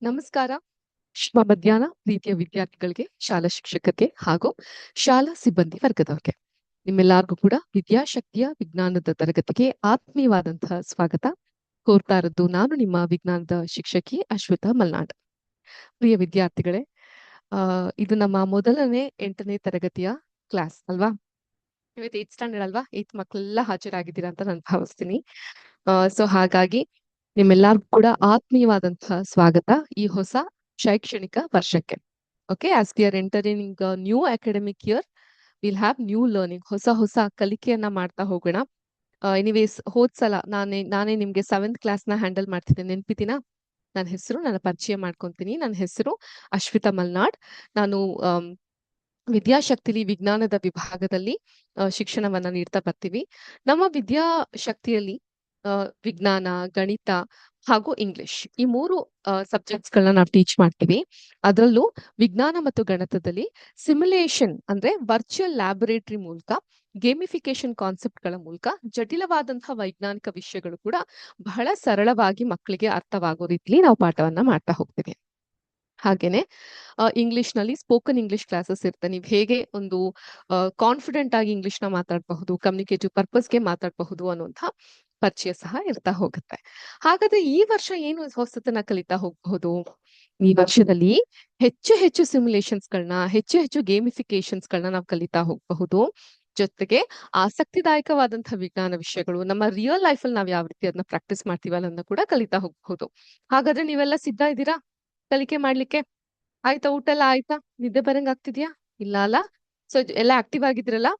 ನಮಸ್ಕಾರ. ಶುಭ ಮಧ್ಯಾಹ್ನ ಪ್ರೀತಿಯ ವಿದ್ಯಾರ್ಥಿಗಳಿಗೆ, ಶಾಲಾ ಶಿಕ್ಷಕರಿಗೆ ಹಾಗೂ ಶಾಲಾ ಸಿಬ್ಬಂದಿ ವರ್ಗದವರಿಗೆ. ನಿಮ್ಮೆಲ್ಲರಿಗೂ ಕೂಡ ವಿದ್ಯಾಶಕ್ತಿಯ ವಿಜ್ಞಾನದ ತರಗತಿಗೆ ಆತ್ಮೀಯವಾದಂತಹ ಸ್ವಾಗತ ಕೋರ್ತಾ ಇರೋದು ನಾನು ನಿಮ್ಮ ವಿಜ್ಞಾನದ ಶಿಕ್ಷಕಿ ಅಶ್ವಿತಾ ಮಲ್ನಾಡ್. ಪ್ರಿಯ ವಿದ್ಯಾರ್ಥಿಗಳೇ, ಇದು ನಮ್ಮ ಮೊದಲನೇ 8ನೇ ತರಗತಿಯ ಕ್ಲಾಸ್ ಅಲ್ವಾ? ಇವತ್ತು 8th ಸ್ಟ್ಯಾಂಡರ್ಡ್ ಅಲ್ವಾ? 8th ಮಕ್ಕಳೆಲ್ಲ ಹಾಜರಾಗಿದ್ದೀರಾ ಅಂತ ನಾನು ಭಾವಿಸ್ತೀನಿ. ಸೊ ಹಾಗಾಗಿ ನಿಮ್ಮೆಲ್ಲರಿಗೂ ಕೂಡ ಆತ್ಮೀಯವಾದಂತಹ ಸ್ವಾಗತ ಈ ಹೊಸ ಶೈಕ್ಷಣಿಕ ವರ್ಷಕ್ಕೆ. Okay, as we are entering new academic year, will have new learning. ಹೊಸ ಕಲಿಕೆಯನ್ನ ಮಾಡ್ತಾ ಹೋಗೋಣ. ಎನಿವೇಸ್, ಹೋದ್ಸಲ ನಾನೇ ನಿಮ್ಗೆ 7th ಕ್ಲಾಸ್ನ ಹ್ಯಾಂಡಲ್ ಮಾಡ್ತಿದ್ದೆ, ನೆನ್ಪಿದ್ದೀನಾ? ನನ್ನ ಪರಿಚಯ ಮಾಡ್ಕೊಂತೀನಿ. ನನ್ನ ಹೆಸರು ಅಶ್ವಿತಾ ಮಲ್ನಾಡ್. ನಾನು ವಿದ್ಯಾಶಕ್ತಿಲಿ ವಿಜ್ಞಾನದ ವಿಭಾಗದಲ್ಲಿ ಶಿಕ್ಷಣವನ್ನ ನೀಡ್ತಾ ಬರ್ತೀವಿ. ನಮ್ಮ ವಿದ್ಯಾಶಕ್ತಿಯಲ್ಲಿ ವಿಜ್ಞಾನ, ಗಣಿತ ಹಾಗೂ ಇಂಗ್ಲಿಷ್ ಈ 3 ಸಬ್ಜೆಕ್ಟ್ಸ್ ಗಳನ್ನ ನಾವು ಟೀಚ್ ಮಾಡ್ತೀವಿ. ಅದರಲ್ಲೂ ವಿಜ್ಞಾನ ಮತ್ತು ಗಣಿತದಲ್ಲಿ ಸಿಮ್ಯುಲೇಷನ್ ಅಂದ್ರೆ ವರ್ಚುವಲ್ ಲ್ಯಾಬೊರೇಟರಿ ಮೂಲಕ, ಗೇಮಿಫಿಕೇಶನ್ ಕಾನ್ಸೆಪ್ಟ್ ಗಳ ಮೂಲಕ ಜಟಿಲವಾದಂತಹ ವೈಜ್ಞಾನಿಕ ವಿಷಯಗಳು ಕೂಡ ಬಹಳ ಸರಳವಾಗಿ ಮಕ್ಕಳಿಗೆ ಅರ್ಥವಾಗೋ ರೀತಿಲಿ ನಾವು ಪಾಠವನ್ನ ಮಾಡ್ತಾ ಹೋಗ್ತೀವಿ. ಹಾಗೇನೆ ಇಂಗ್ಲಿಷ್ ನಲ್ಲಿ ಸ್ಪೋಕನ್ ಇಂಗ್ಲಿಷ್ ಕ್ಲಾಸಸ್ ಇರುತ್ತೆ. ನೀವು ಹೇಗೆ ಒಂದು ಕಾನ್ಫಿಡೆಂಟ್ ಆಗಿ ಇಂಗ್ಲಿಷ್ ನ ಮಾತಾಡಬಹುದು, ಕಮ್ಯುನಿಕೇಟಿವ್ ಪರ್ಪಸ್ಗೆ ಮಾತಾಡಬಹುದು ಅನ್ನುವಂಥ ಪರಿಚಯ ಸಹ ಇರ್ತಾ ಹೋಗುತ್ತೆ. ಹಾಗಾದ್ರೆ ಈ ವರ್ಷ ಏನು ಹೊಸತನ್ನ ಕಲಿತಾ ಹೋಗಬಹುದು? ಈ ವರ್ಷದಲ್ಲಿ ಹೆಚ್ಚು ಸಿಮ್ಯುಲೇಷನ್ಸ್ ಗಳನ್ನ, ಹೆಚ್ಚು ಗೇಮಿಫಿಕೇಶನ್ಸ್ ಗಳನ್ನ ನಾವು ಕಲಿತಾ ಹೋಗಬಹುದು. ಜೊತೆಗೆ ಆಸಕ್ತಿದಾಯಕವಾದಂತಹ ವಿಜ್ಞಾನ ವಿಷಯಗಳು ನಮ್ಮ ರಿಯಲ್ ಲೈಫ್ ಅಲ್ಲಿ ನಾವು ಯಾವ ರೀತಿ ಅದನ್ನ ಪ್ರಾಕ್ಟೀಸ್ ಮಾಡ್ತೀವಲ್ಲ ಅದನ್ನ ಕೂಡ ಕಲಿತಾ ಹೋಗಬಹುದು. ಹಾಗಾದ್ರೆ ನೀವೆಲ್ಲ ಸಿದ್ಧ ಇದ್ದೀರಾ ಕಲಿಕೆ ಮಾಡ್ಲಿಕ್ಕೆ? ಆಯ್ತಾ? ಊಟ ಎಲ್ಲ ಆಯ್ತಾ? ನಿದ್ದೆ ಬರಂಗ್ ಆಗ್ತಿದ್ಯಾ? ಇಲ್ಲ ಅಲ್ಲ? ಸೊ ಎಲ್ಲ ಆಕ್ಟಿವ್ ಆಗಿದ್ರಲ್ಲ?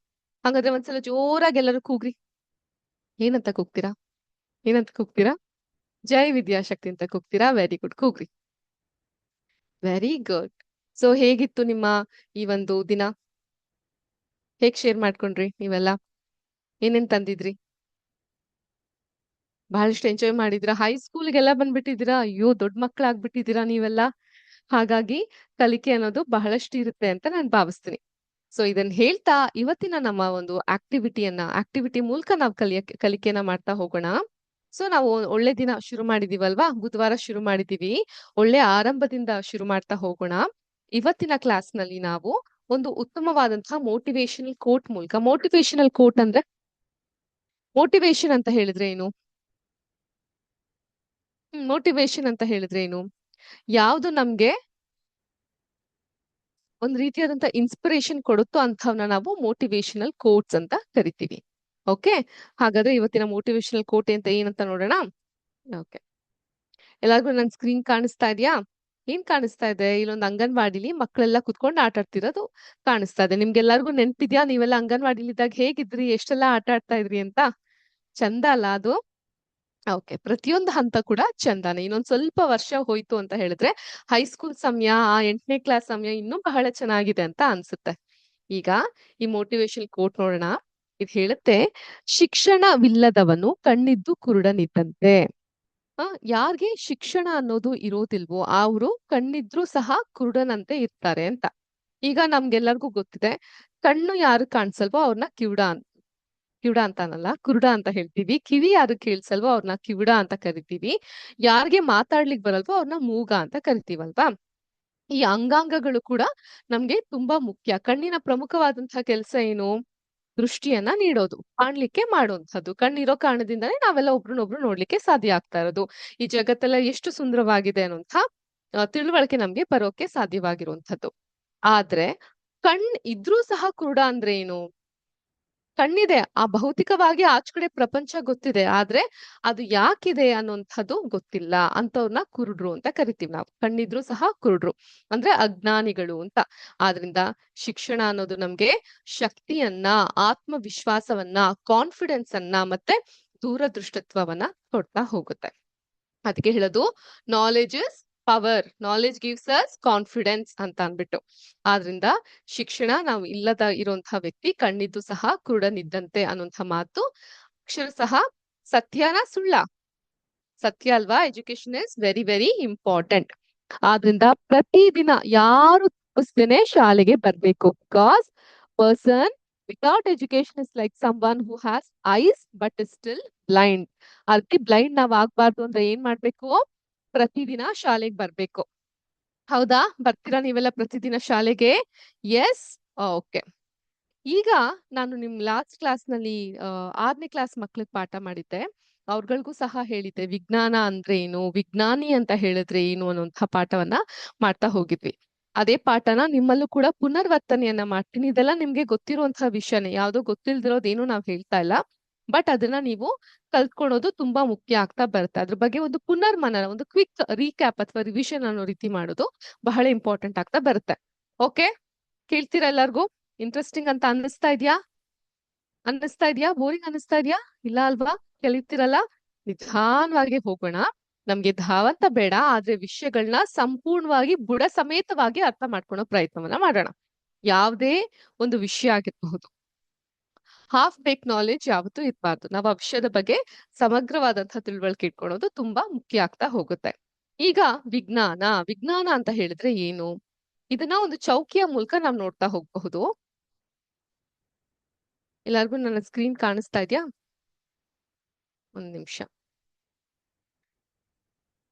ಹಾಗಾದ್ರೆ ಒಂದ್ಸಲ ಜೋರಾಗಿ ಎಲ್ಲರೂ ಕೂಗ್ರಿ. ಏನಂತ ಕೂಗ್ತೀರಾ? ಜೈ ವಿದ್ಯಾಶಕ್ತಿ ಅಂತ ಕೂಗ್ತೀರಾ? ವೆರಿ ಗುಡ್, ಕೂಗ್ರಿ. Very good. ಸೊ ಹೇಗಿತ್ತು ನಿಮ್ಮ ಈ ಒಂದು ದಿನ? ಹೇಗ್ ಶೇರ್ ಮಾಡ್ಕೊಂಡ್ರಿ ನೀವೆಲ್ಲ? ಏನೇನ್ ತಂದಿದ್ರಿ? ಬಹಳಷ್ಟು ಎಂಜಾಯ್ ಮಾಡಿದ್ರಾ? ಹೈಸ್ಕೂಲ್ಗೆಲ್ಲ ಬಂದ್ಬಿಟ್ಟಿದ್ದೀರಾ? ಅಯ್ಯೋ, ದೊಡ್ಡ ಮಕ್ಕಳಾಗ್ಬಿಟ್ಟಿದ್ದೀರಾ ನೀವೆಲ್ಲ. ಹಾಗಾಗಿ ಕಲಿಕೆ ಅನ್ನೋದು ಬಹಳಷ್ಟು ಇರುತ್ತೆ ಅಂತ ನಾನು ಭಾವಿಸ್ತೀನಿ. ಸೊ ಇದನ್ನ ಹೇಳ್ತಾ ಇವತ್ತಿನ ನಮ್ಮ ಒಂದು ಆಕ್ಟಿವಿಟಿ ಮೂಲಕ ನಾವು ಕಲಿಕೆನ ಮಾಡ್ತಾ ಹೋಗೋಣ. ಸೊ ನಾವು ಒಳ್ಳೆ ದಿನ ಶುರು ಮಾಡಿದೀವಲ್ವಾ? ಬುಧವಾರ ಶುರು ಮಾಡಿದೀವಿ. ಒಳ್ಳೆ ಆರಂಭದಿಂದ ಶುರು ಮಾಡ್ತಾ ಹೋಗೋಣ. ಇವತ್ತಿನ ಕ್ಲಾಸ್ ನಲ್ಲಿ ನಾವು ಒಂದು ಉತ್ತಮವಾದಂತಹ ಮೋಟಿವೇಶನಲ್ ಕೋಟ್ ಮೂಲಕ, ಮೋಟಿವೇಶನ್ ಅಂತ ಹೇಳಿದ್ರೆ ಏನು? ಮೋಟಿವೇಶನ್ ಅಂತ ಹೇಳಿದ್ರೆ ಏನು? ಯಾವ್ದು ನಮ್ಗೆ ಒಂದ್ ರೀತಿಯಾದಂತ ಇನ್ಸ್ಪಿರೇಷನ್ ಕೊಡುತ್ತೋ ಅಂಥವ್ನ ನಾವು ಮೋಟಿವೇಶನಲ್ ಕೋಟ್ಸ್ ಅಂತ ಕರಿತೀವಿ. ಓಕೆ, ಹಾಗಾದ್ರೆ ಇವತ್ತಿನ ಮೋಟಿವೇಶನಲ್ ಕೋಟ್ ಅಂತ ಏನಂತ ನೋಡೋಣ. ಓಕೆ, ಎಲ್ಲಾರ್ಗು ನನ್ ಸ್ಕ್ರೀನ್ ಕಾಣಿಸ್ತಾ ಇದೆಯಾ? ಏನ್ ಕಾಣಿಸ್ತಾ ಇದೆ? ಇಲ್ಲೊಂದು ಅಂಗನವಾಡಿಲಿ ಮಕ್ಕಳೆಲ್ಲ ಕುತ್ಕೊಂಡು ಆಟ ಆಡ್ತಿರೋದು ಕಾಣಿಸ್ತಾ ಇದೆ. ನಿಮ್ಗೆಲ್ಲರಿಗೂ ನೆನ್ಪಿದ್ಯಾ? ನೀವೆಲ್ಲ ಅಂಗನವಾಡಿಲಿದ್ದಾಗ ಹೇಗಿದ್ರಿ, ಎಷ್ಟೆಲ್ಲ ಆಟ ಆಡ್ತಾ ಇದ್ರಿ ಅಂತ? ಚಂದ ಅಲ್ಲ ಅದು? ಓಕೆ, ಪ್ರತಿಯೊಂದು ಹಂತ ಕೂಡ ಚಂದಾನೆ. ಇನ್ನೊಂದ್ ಸ್ವಲ್ಪ ವರ್ಷ ಹೋಯ್ತು ಅಂತ ಹೇಳಿದ್ರೆ ಹೈಸ್ಕೂಲ್ ಸಮಯ, ಆ 8ನೇ ಕ್ಲಾಸ್ ಸಮಯ ಇನ್ನೂ ಬಹಳ ಚೆನ್ನಾಗಿದೆ ಅಂತ ಅನ್ಸುತ್ತೆ. ಈಗ ಈ ಮೋಟಿವೇಶನ್ ಕೋಟ್ ನೋಡೋಣ. ಇದು ಹೇಳುತ್ತೆ, ಶಿಕ್ಷಣವಿಲ್ಲದವನು ಕಣ್ಣಿದ್ದು ಕುರುಡನಿದ್ದಂತೆ. ಯಾರಿಗೆ ಶಿಕ್ಷಣ ಅನ್ನೋದು ಇರೋದಿಲ್ವೋ ಅವರು ಕಣ್ಣಿದ್ರೂ ಸಹ ಕುರುಡನಂತೆ ಇರ್ತಾರೆ ಅಂತ. ಈಗ ನಮ್ಗೆಲ್ಲರಿಗೂ ಗೊತ್ತಿದೆ, ಕಣ್ಣು ಯಾರು ಕಾಣಿಸಲ್ವೋ ಅವ್ರನ್ನ ಕಿವುಡ ಅಂತಾನಲ್ಲ, ಕುರುಡ ಅಂತ ಹೇಳ್ತೀವಿ. ಕಿವಿ ಯಾರು ಕೇಳಿಸಲ್ವೋ ಅವ್ರನ್ನ ಕಿವುಡ ಅಂತ ಕರಿತೀವಿ. ಯಾರಿಗೆ ಮಾತಾಡ್ಲಿಕ್ ಬರಲ್ವೋ ಅವ್ರನ್ನ ಮೂಗ ಅಂತ ಕರಿತೀವಲ್ವಾ? ಈ ಅಂಗಾಂಗಗಳು ಕೂಡ ನಮ್ಗೆ ತುಂಬಾ ಮುಖ್ಯ. ಕಣ್ಣಿನ ಪ್ರಮುಖವಾದಂತಹ ಕೆಲಸ ಏನು? ದೃಷ್ಟಿಯನ್ನ ನೀಡೋದು, ಕಾಣ್ಲಿಕ್ಕೆ ಮಾಡುವಂಥದ್ದು. ಕಣ್ಣಿರೋ ಕಾರಣದಿಂದನೇ ನಾವೆಲ್ಲ ಒಬ್ರನ್ನೊಬ್ರು ನೋಡ್ಲಿಕ್ಕೆ ಸಾಧ್ಯ ಆಗ್ತಾ ಇರೋದು. ಈ ಜಗತ್ತೆಲ್ಲ ಎಷ್ಟು ಸುಂದರವಾಗಿದೆ ಅನ್ನುವಂಥ ತಿಳುವಳಿಕೆ ನಮ್ಗೆ ಬರೋಕೆ ಸಾಧ್ಯವಾಗಿರುವಂಥದ್ದು. ಆದ್ರೆ ಕಣ್ ಇದ್ರೂ ಸಹ ಕುರುಡ ಅಂದ್ರೆ ಏನು? ಕಣ್ಣಿದೆ, ಆ ಭೌತಿಕವಾಗಿ ಆಚಕಡೆ ಪ್ರಪಂಚ ಗೊತ್ತಿದೆ, ಆದ್ರೆ ಅದು ಯಾಕಿದೆ ಅನ್ನುವಂಥದ್ದು ಗೊತ್ತಿಲ್ಲ. ಅಂತವ್ರನ್ನ ಕುರುಡ್ರು ಅಂತ ಕರಿತೀವಿ ನಾವು. ಕಣ್ಣಿದ್ರು ಸಹ ಕುರುಡ್ರು ಅಂದ್ರೆ ಅಜ್ಞಾನಿಗಳು ಅಂತ. ಆದ್ರಿಂದ ಶಿಕ್ಷಣ ಅನ್ನೋದು ನಮ್ಗೆ ಶಕ್ತಿಯನ್ನ, ಆತ್ಮವಿಶ್ವಾಸವನ್ನ, ಕಾನ್ಫಿಡೆನ್ಸ್ ಅನ್ನ ಮತ್ತೆ ದೂರದೃಷ್ಟತ್ವವನ್ನ ಕೊಡ್ತಾ ಹೋಗುತ್ತೆ. ಅದಕ್ಕೆ ಹೇಳೋದು knowledge is power, knowledge gives us confidence ಅಂತ ಅನ್ಬಿಟ್ಟು. ಆದ್ರಿಂದ ಶಿಕ್ಷಣ ನಾವು ಇಲ್ಲದ ಇರುವಂತಹ ವ್ಯಕ್ತಿ ಕಣ್ಣಿದ್ದು ಸಹ ಕುರುಡನಿದ್ದಂತೆ ಅನ್ನುವಂಥ ಮಾತು ಅಕ್ಷರ ಸಹ ಸತ್ಯನ ಸುಳ್ಳ? ಸತ್ಯ ಅಲ್ವಾ? Education is very important. ಆದ್ರಿಂದ ಪ್ರತಿದಿನ ಯಾರು ತಪ್ಪಿಸ್ದೇನೆ ಶಾಲೆಗೆ ಬರ್ಬೇಕು. Because person without education is like someone who has ice but is still blind. ಅದಕ್ಕೆ ಬ್ಲೈಂಡ್ ನಾವ್ ಆಗ್ಬಾರ್ದು ಅಂದ್ರೆ ಏನ್ ಮಾಡ್ಬೇಕು? ಪ್ರತಿದಿನ ಶಾಲೆಗೆ ಬರ್ಬೇಕು. ಹೌದಾ? ಬರ್ತೀರಾ ನೀವೆಲ್ಲ ಪ್ರತಿದಿನ ಶಾಲೆಗೆ? ಎಸ್? ಓಕೆ. ಈಗ ನಾನು ನಿಮ್ ಲಾಸ್ಟ್ ಕ್ಲಾಸ್ ನಲ್ಲಿ 6ನೇ ಕ್ಲಾಸ್ ಮಕ್ಳಿಗೆ ಪಾಠ ಮಾಡಿದ್ದೆ. ಅವ್ರಗಳಿಗೂ ಸಹ ಹೇಳಿದ್ದೆ ವಿಜ್ಞಾನ ಅಂದ್ರೆ ಏನು, ವಿಜ್ಞಾನಿ ಅಂತ ಹೇಳಿದ್ರೆ ಏನು ಅನ್ನುವಂತಹ ಪಾಠವನ್ನ ಮಾಡ್ತಾ ಹೋಗಿದ್ವಿ. ಅದೇ ಪಾಠನ ನಿಮ್ಮಲ್ಲೂ ಕೂಡ ಪುನರ್ವರ್ತನೆಯನ್ನ ಮಾಡ್ತೀನಿ. ಇದೆಲ್ಲ ನಿಮ್ಗೆ ಗೊತ್ತಿರುವಂತಹ ವಿಷಯನೇ, ಯಾವ್ದೋ ಗೊತ್ತಿಲ್ದಿರೋದೇನು ನಾವ್ ಹೇಳ್ತಾ ಇಲ್ಲ. ಬಟ್ ಅದನ್ನ ನೀವು ಕಲ್ತ್ಕೊಳೋದು ತುಂಬಾ ಮುಖ್ಯ ಆಗ್ತಾ ಬರುತ್ತೆ. ಅದ್ರ ಬಗ್ಗೆ ಒಂದು ಪುನರ್ಮನನ, ಒಂದು ಕ್ವಿಕ್ ರೀಕ್ಯಾಪ್ ಅಥವಾ ರಿವಿಷನ್ ಅನ್ನೋ ರೀತಿ ಮಾಡೋದು ಬಹಳ ಇಂಪಾರ್ಟೆಂಟ್ ಆಗ್ತಾ ಬರುತ್ತೆ. ಓಕೆ, ಕೇಳ್ತೀರಾ ಎಲ್ಲಾರ್ಗೂ? ಇಂಟ್ರೆಸ್ಟಿಂಗ್ ಅಂತ ಅನ್ನಿಸ್ತಾ ಇದ್ಯಾ? ಬೋರಿಂಗ್ ಅನ್ನಿಸ್ತಾ ಇದ್ಯಾ? ಇಲ್ಲ ಅಲ್ವಾ? ಕಲಿತೀರಲ್ಲ, ನಿಧಾನವಾಗಿ ಹೋಗೋಣ. ನಮ್ಗೆ ಧಾವಂತ ಬೇಡ, ಆದ್ರೆ ವಿಷಯಗಳನ್ನ ಸಂಪೂರ್ಣವಾಗಿ ಬುಡ ಸಮೇತವಾಗಿ ಅರ್ಥ ಮಾಡ್ಕೊಳ್ಳೋ ಪ್ರಯತ್ನವನ್ನ ಮಾಡೋಣ. ಯಾವುದೇ ಒಂದು ವಿಷಯ ಆಗಿರಬಹುದು, ಹಾಫ್ ಬೇಕ್ ನಾಲೆಡ್ಜ್ ಯಾವತ್ತೂ ಇರಬಾರ್ದು. ನಾವು ಆ ವಿಷಯದ ಬಗ್ಗೆ ಸಮಗ್ರವಾದಂತಹ ತಿಳುವಳಿಕೆ ಇಟ್ಕೊಳ್ಳೋದು ತುಂಬಾ ಮುಖ್ಯ ಆಗ್ತಾ ಹೋಗುತ್ತೆ. ಈಗ ವಿಜ್ಞಾನ ಅಂತ ಹೇಳಿದ್ರೆ ಏನು? ಇದನ್ನ ಒಂದು ಚೌಕಿಯ ಮೂಲಕ ನಾವು ನೋಡ್ತಾ ಹೋಗಬಹುದು. ಎಲ್ಲಾರ್ಗು ನನ್ನ ಸ್ಕ್ರೀನ್ ಕಾಣಿಸ್ತಾ ಇದ್ಯಾ? ಒಂದ್ ನಿಮಿಷ.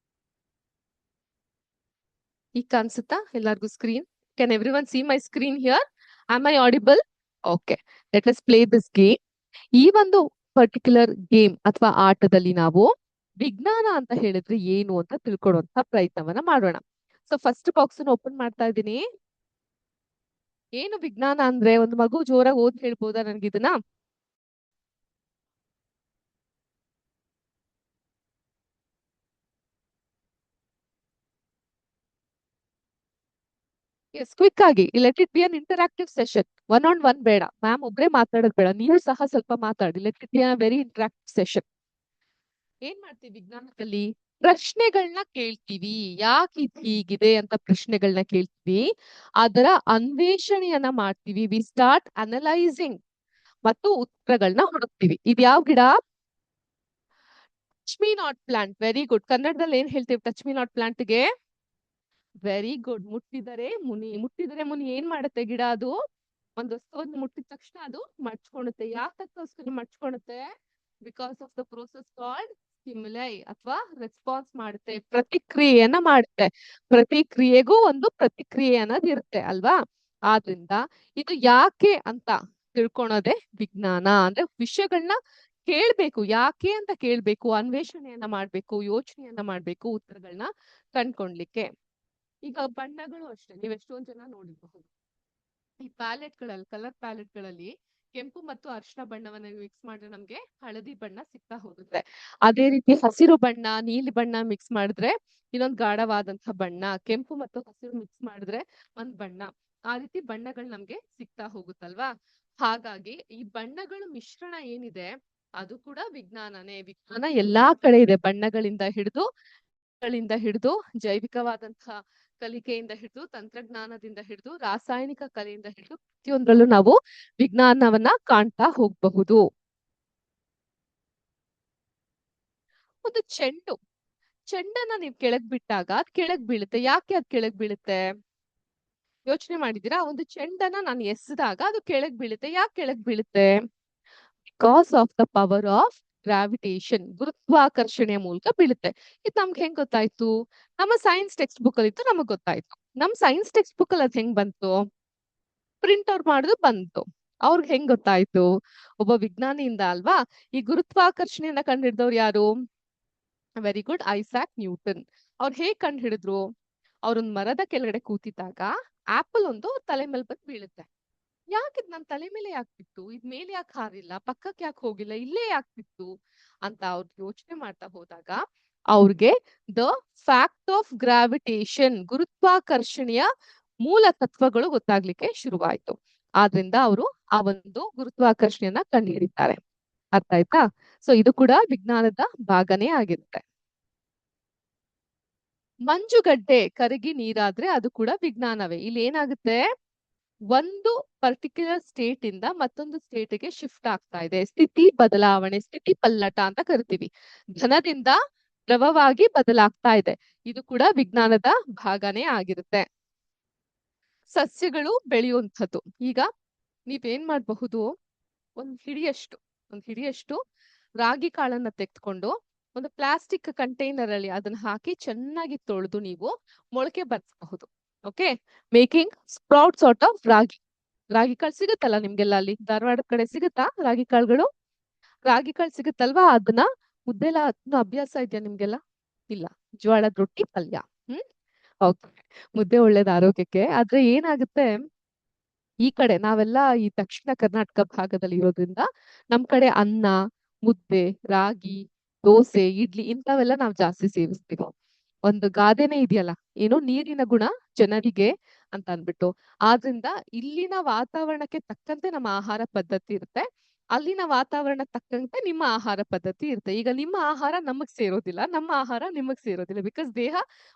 ಈಗ ಕಾಣಿಸುತ್ತಾ ಎಲ್ಲಾರ್ಗು screen? Can every one see my screen here? Am I audible? Okay, let us play this game. ಈ ಒಂದು ಪರ್ಟಿಕ್ಯುಲರ್ ಗೇಮ್ ಅಥವಾ ಆಟದಲ್ಲಿ ನಾವು ವಿಜ್ಞಾನ ಅಂತ ಹೇಳಿದ್ರೆ ಏನು ಅಂತ ತಿಳ್ಕೊಳ್ಳುವಂತ ಪ್ರಯತ್ನವನ್ನ ಮಾಡೋಣ. ಸೊ ಫಸ್ಟ್ ಬಾಕ್ಸ್ ಓಪನ್ ಮಾಡ್ತಾ ಇದ್ದೀನಿ. ಏನು ವಿಜ್ಞಾನ ಅಂದ್ರೆ? ಒಂದು ಮಗು ಜೋರಾಗಿ ಓದ್ ಹೇಳ್ಬೋದಾ ನನ್ಗೆ ಇದನ್ನ? ಎಸ್, ಕ್ವಿಕ್ ಆಗಿ. Let it be an interactive session. One on one ಬೇಡ, ಮ್ಯಾಮ್ ಒಬ್ರೇ ಮಾತಾಡೋದ್ ಬೇಡ, ನೀವು ಸಹ ಸ್ವಲ್ಪ ಮಾತಾಡಿ. Let it be a very interactive session. ಏನ್ ಮಾಡ್ತೀವಿ ವಿಜ್ಞಾನದಲ್ಲಿ? ಪ್ರಶ್ನೆಗಳನ್ನ ಕೇಳ್ತೀವಿ. ಯಾಕೆ ಇದು ಹೀಗಿದೆ ಅಂತ ಪ್ರಶ್ನೆಗಳನ್ನ ಕೇಳ್ತೀವಿ. ಅದರ ಅನ್ವೇಷಣೆಯನ್ನ ಮಾಡ್ತೀವಿ. ವಿ ಸ್ಟಾರ್ಟ್ ಅನಲೈಸಿಂಗ್ ಮತ್ತು ಉತ್ತರಗಳನ್ನ ಹುಡುಕ್ತಿವಿ. ಇದು ಯಾವ ಗಿಡ? Touch me not plant. Very good. ಕನ್ನಡದಲ್ಲಿ ಏನ್ ಹೇಳ್ತೀವಿ ಟಚ್ ಮೀ ನಾಟ್ ಪ್ಲಾಂಟ್ಗೆ? Very good. ಮುಟ್ಟಿದರೆ ಮುನಿ ಏನ್ ಮಾಡುತ್ತೆ ಗಿಡ? ಅದು ಒಂದು ವಸ್ತುವನ್ನು ಮುಟ್ಟಿದ ತಕ್ಷಣ ಅದು ಮಡ್ಚ್ಕೊಳುತ್ತೆ. ಯಾಕಕ್ಕೋಸ್ಕರ ಮಡ್ಚ್ಕೊಳುತ್ತೆ? Because of the process called stimuli, ಅಥವಾ ರೆಸ್ಪಾನ್ಸ್ ಮಾಡುತ್ತೆ, ಪ್ರತಿಕ್ರಿಯೆಯನ್ನ ಮಾಡುತ್ತೆ. ಪ್ರತಿಕ್ರಿಯೆಗೂ ಒಂದು ಪ್ರತಿಕ್ರಿಯೆ ಅನ್ನೋದು ಇರುತ್ತೆ ಅಲ್ವಾ? ಆದ್ರಿಂದ ಇದು ಯಾಕೆ ಅಂತ ತಿಳ್ಕೊಳೋದೆ ವಿಜ್ಞಾನ. ಅಂದ್ರೆ ವಿಷಯಗಳನ್ನ ಕೇಳ್ಬೇಕು, ಯಾಕೆ ಅಂತ ಕೇಳ್ಬೇಕು, ಅನ್ವೇಷಣೆಯನ್ನ ಮಾಡ್ಬೇಕು, ಯೋಚನೆಯನ್ನ ಮಾಡ್ಬೇಕು ಉತ್ತರಗಳನ್ನ ಕಂಡ್ಕೊಳ್ಲಿಕ್ಕೆ. ಈಗ ಬಣ್ಣಗಳು ಅಷ್ಟೇ, ನೀವ್ ಎಷ್ಟೊಂದ್ ಜನ ನೋಡಿರಬಹುದು. ಈ ಪ್ಯಾಲೆಟ್ಗಳಲ್ಲಿ, ಕಲರ್ ಪ್ಯಾಲೆಟ್ಗಳಲ್ಲಿ ಕೆಂಪು ಮತ್ತು ಅರಿಶಿನ ಬಣ್ಣವನ್ನ ಮಿಕ್ಸ್ ಮಾಡಿದ್ರೆ ನಮ್ಗೆ ಹಳದಿ ಬಣ್ಣ ಸಿಗ್ತಾ ಹೋಗುತ್ತೆ. ಅದೇ ರೀತಿ ಹಸಿರು ಬಣ್ಣ, ನೀಲಿ ಬಣ್ಣ ಮಿಕ್ಸ್ ಮಾಡಿದ್ರೆ ಇನ್ನೊಂದು ಗಾಢವಾದಂತಹ ಬಣ್ಣ, ಕೆಂಪು ಮತ್ತು ಹಸಿರು ಮಿಕ್ಸ್ ಮಾಡಿದ್ರೆ ಒಂದ್ ಬಣ್ಣ. ಆ ರೀತಿ ಬಣ್ಣಗಳು ನಮ್ಗೆ ಸಿಗ್ತಾ ಹೋಗುತ್ತಲ್ವಾ? ಹಾಗಾಗಿ ಈ ಬಣ್ಣಗಳ ಮಿಶ್ರಣ ಏನಿದೆ ಅದು ಕೂಡ ವಿಜ್ಞಾನನೇ. ವಿಜ್ಞಾನ ಎಲ್ಲಾ ಕಡೆ ಇದೆ. ಬಣ್ಣಗಳಿಂದ ಹಿಡಿದು ಜೈವಿಕವಾದಂತಹ ಕಲಿಕೆಯಿಂದ ಹಿಡಿದು, ತಂತ್ರಜ್ಞಾನದಿಂದ ಹಿಡಿದು, ರಾಸಾಯನಿಕ ಕಲೆಯಿಂದ ಹಿಡಿದು ಪ್ರತಿಯೊಂದರಲ್ಲೂ ನಾವು ವಿಜ್ಞಾನವನ್ನ ಕಾಣ್ತಾ ಹೋಗಬಹುದು. ಒಂದು ಚೆಂಡನ್ನ ನೀವು ಕೆಳಗ್ ಬಿಟ್ಟಾಗ ಅದ್ ಕೆಳಗ್ ಬೀಳುತ್ತೆ. ಯಾಕೆ ಅದ್ ಕೆಳಗ್ ಬೀಳುತ್ತೆ? ಯೋಚನೆ ಮಾಡಿದೀರಾ? ಒಂದು ಚೆಂಡನ್ನ ನಾನು ಎಸೆದಾಗ ಅದು ಕೆಳಗ್ ಬೀಳುತ್ತೆ. ಯಾಕೆ ಕೆಳಗ್ ಬೀಳುತ್ತೆ? Because of the power of gravitation, ಗುರುತ್ವಾಕರ್ಷಣೆಯ ಮೂಲಕ ಬೀಳುತ್ತೆ. ಇದು ನಮ್ಗೆ ಹೆಂಗ್ ಗೊತ್ತಾಯ್ತು? ನಮ್ಮ ಸೈನ್ಸ್ ಟೆಕ್ಸ್ಟ್ ಬುಕ್ ಅಲ್ಲಿ ಇತ್ತು, ನಮಗ್ ಗೊತ್ತಾಯ್ತು. ನಮ್ ಸೈನ್ಸ್ ಟೆಕ್ಸ್ಟ್ ಬುಕ್ ಅಲ್ಲಿ ಅದ್ ಹೆಂಗ್ ಬಂತು? ಪ್ರಿಂಟ್ ಔಟ್ ಮಾಡಿದ್ರು ಬಂತು. ಅವ್ರಿಗೆ ಹೆಂಗ್ ಗೊತ್ತಾಯ್ತು? ಒಬ್ಬ ವಿಜ್ಞಾನಿಯಿಂದ ಅಲ್ವಾ? ಈ ಗುರುತ್ವಾಕರ್ಷಣೆಯನ್ನ ಕಂಡು ಹಿಡಿದವ್ರು ಯಾರು? Very good, Isaac Newton. ಅವ್ರು ಹೇಗ್ ಕಂಡು ಹಿಡಿದ್ರು? ಅವ್ರೊಂದ್ ಮರದ ಕೆಳಗಡೆ ಕೂತಿದ್ದಾಗ ಆಪಲ್ ಒಂದು ತಲೆ ಮೇಲೆ ಬಂದು ಬೀಳುತ್ತೆ. ಯಾಕಿದ್ ನನ್ ತಲೆ ಮೇಲೆ ಯಾಕೆ ಬಿತ್ತು? ಇದ್ ಮೇಲೆ ಯಾಕೆ ಹಾರಿಲ್ಲ? ಪಕ್ಕಕ್ಕೆ ಯಾಕೆ ಹೋಗಿಲ್ಲ? ಇಲ್ಲೇ ಯಾಕೆ ಬಿತ್ತು ಅಂತ ಅವ್ರು ಯೋಚನೆ ಮಾಡ್ತಾ ಹೋದಾಗ ಅವ್ರಿಗೆ ದ ಫ್ಯಾಕ್ಟ್ ಆಫ್ ಗ್ರಾವಿಟೇಷನ್, ಗುರುತ್ವಾಕರ್ಷಣೆಯ ಮೂಲ ತತ್ವಗಳು ಗೊತ್ತಾಗ್ಲಿಕ್ಕೆ ಶುರುವಾಯ್ತು. ಆದ್ರಿಂದ ಅವರು ಆ ಒಂದು ಗುರುತ್ವಾಕರ್ಷಣೆಯನ್ನ ಕಂಡುಹಿಡಿತಾರೆ. ಅರ್ಥ ಆಯ್ತಾ? ಸೊ ಇದು ಕೂಡ ವಿಜ್ಞಾನದ ಭಾಗನೇ ಆಗಿರುತ್ತೆ. ಮಂಜುಗಡ್ಡೆ ಕರಗಿ ನೀರಾದ್ರೆ ಅದು ಕೂಡ ವಿಜ್ಞಾನವೇ. ಇಲ್ಲಿ ಏನಾಗುತ್ತೆ? ಒಂದು ಪರ್ಟಿಕ್ಯುಲರ್ ಸ್ಟೇಟ್ ಇಂದ ಮತ್ತೊಂದು ಸ್ಟೇಟ್ ಗೆ ಶಿಫ್ಟ್ ಆಗ್ತಾ ಇದೆ. ಸ್ಥಿತಿ ಬದಲಾವಣೆ, ಸ್ಥಿತಿ ಪಲ್ಲಟ ಅಂತ ಕರಿತೀವಿ. ಘನದಿಂದ ದ್ರವವಾಗಿ ಬದಲಾಗ್ತಾ ಇದೆ. ಇದು ಕೂಡ ವಿಜ್ಞಾನದ ಭಾಗನೇ ಆಗಿರುತ್ತೆ. ಸಸ್ಯಗಳು ಬೆಳೆಯುವಂಥದ್ದು. ಈಗ ನೀವೇನ್ ಮಾಡಬಹುದು? ಒಂದ್ ಹಿಡಿಯಷ್ಟು ರಾಗಿ ಕಾಳನ್ನ ತೆಗೆದುಕೊಂಡು ಒಂದು ಪ್ಲಾಸ್ಟಿಕ್ ಕಂಟೈನರ್ ಅಲ್ಲಿ ಅದನ್ನ ಹಾಕಿ ಚೆನ್ನಾಗಿ ತೊಳೆದು ನೀವು ಮೊಳಕೆ ಬರ್ಸಬಹುದು. Okay, making sprouts out of ragi. ರಾಗಿ ಕಾಳು ಸಿಗುತ್ತಲ್ಲ ನಿಮ್ಗೆಲ್ಲ, ಅಲ್ಲಿ ಧಾರವಾಡದ ಕಡೆ ಸಿಗುತ್ತಾ ರಾಗಿ ಕಾಳುಗಳು? ರಾಗಿ ಕಾಳು ಸಿಗುತ್ತಲ್ವಾ, ಅದನ್ನ ಮುದ್ದೆಲ್ಲ ಅದನ್ನ ಅಭ್ಯಾಸ ಇದೆಯಾ ನಿಮ್ಗೆಲ್ಲ? ಇಲ್ಲ. ಜೋಳದ ರೊಟ್ಟಿ ಪಲ್ಯ. ಹ್ಮ್, ಓಕೆ. ಮುದ್ದೆ ಒಳ್ಳೇದು ಆರೋಗ್ಯಕ್ಕೆ. ಆದ್ರೆ ಏನಾಗುತ್ತೆ, ಈ ಕಡೆ ನಾವೆಲ್ಲ ಈ ದಕ್ಷಿಣ ಕರ್ನಾಟಕ ಭಾಗದಲ್ಲಿ ಇರೋದ್ರಿಂದ ನಮ್ ಕಡೆ ಅನ್ನ, ಮುದ್ದೆ, ರಾಗಿ, ದೋಸೆ, ಇಡ್ಲಿ ಇಂಥವೆಲ್ಲ ನಾವು ಜಾಸ್ತಿ ಸೇವಿಸ್ತೀವಿ. ಒಂದು ಗಾದೆನೇ ಇದೆಯಲ್ಲ, ಏನು ನೀರಿನ ಗುಣ ಜನರಿಗೆ ಅಂತ ಅನ್ಬಿಟ್ಟು. ಆದ್ರಿಂದ ಇಲ್ಲಿನ ವಾತಾವರಣಕ್ಕೆ ತಕ್ಕಂತೆ ನಮ್ಮ ಆಹಾರ ಪದ್ಧತಿ ಇರುತ್ತೆ, ಅಲ್ಲಿನ ವಾತಾವರಣ ತಕ್ಕಂತೆ ನಿಮ್ಮ ಆಹಾರ ಪದ್ಧತಿ ಇರುತ್ತೆ. ಈಗ ನಿಮ್ಮ ಆಹಾರ ನಮಗ್ ಸೇರೋದಿಲ್ಲ, ನಮ್ಮ ಆಹಾರ ನಿಮಗ್ ಸೇರೋದಿಲ್ಲ. ಬಿಕಾಸ್ ದೇಹ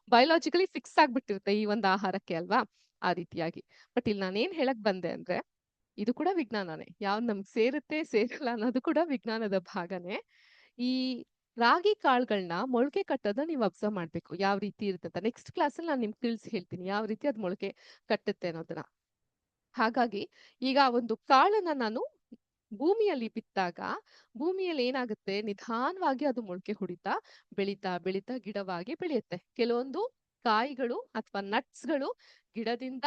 ಬಯೋಲಾಜಿಕಲಿ ಫಿಕ್ಸ್ ಆಗ್ಬಿಟ್ಟಿರುತ್ತೆ ಈ ಒಂದು ಆಹಾರಕ್ಕೆ ಅಲ್ವಾ, ಆ ರೀತಿಯಾಗಿ. ಬಟ್ ಇಲ್ಲಿ ನಾನೇನ್ ಹೇಳಕ್ ಬಂದೆ ಅಂದ್ರೆ, ಇದು ಕೂಡ ವಿಜ್ಞಾನನೇ. ಯಾವ್ದು ನಮ್ಗೆ ಸೇರುತ್ತೆ ಸೇರಲ್ಲ ಅನ್ನೋದು ಕೂಡ ವಿಜ್ಞಾನದ ಭಾಗನೇ. ಈ ರಾಗಿ ಕಾಳುಗಳನ್ನ ಮೊಳಕೆ ಕಟ್ಟೋದ ನೀವು ಅಬ್ಸರ್ವ್ ಮಾಡ್ಬೇಕು, ಯಾವ ರೀತಿ ಇರುತ್ತೆ ಅಂತ. ನೆಕ್ಸ್ಟ್ ಕ್ಲಾಸಲ್ಲಿ ನಾನು ನಿಮ್ಗೆ ತಿಳಿಸಿ ಹೇಳ್ತೀನಿ ಯಾವ ರೀತಿ ಅದ್ ಮೊಳಕೆ ಕಟ್ಟುತ್ತೆ ಅನ್ನೋದನ್ನ. ಹಾಗಾಗಿ ಈಗ ಒಂದು ಕಾಳನ್ನ ನಾನು ಭೂಮಿಯಲ್ಲಿ ಬಿತ್ತಾಗ ಭೂಮಿಯಲ್ಲಿ ಏನಾಗುತ್ತೆ, ನಿಧಾನವಾಗಿ ಅದು ಮೊಳಕೆ ಹೊಡಿತಾ ಬೆಳೀತಾ ಬೆಳೀತಾ ಗಿಡವಾಗಿ ಬೆಳೆಯುತ್ತೆ. ಕೆಲವೊಂದು ಕಾಯಿಗಳು ಅಥವಾ ನಟ್ಸ್ಗಳು ಗಿಡದಿಂದ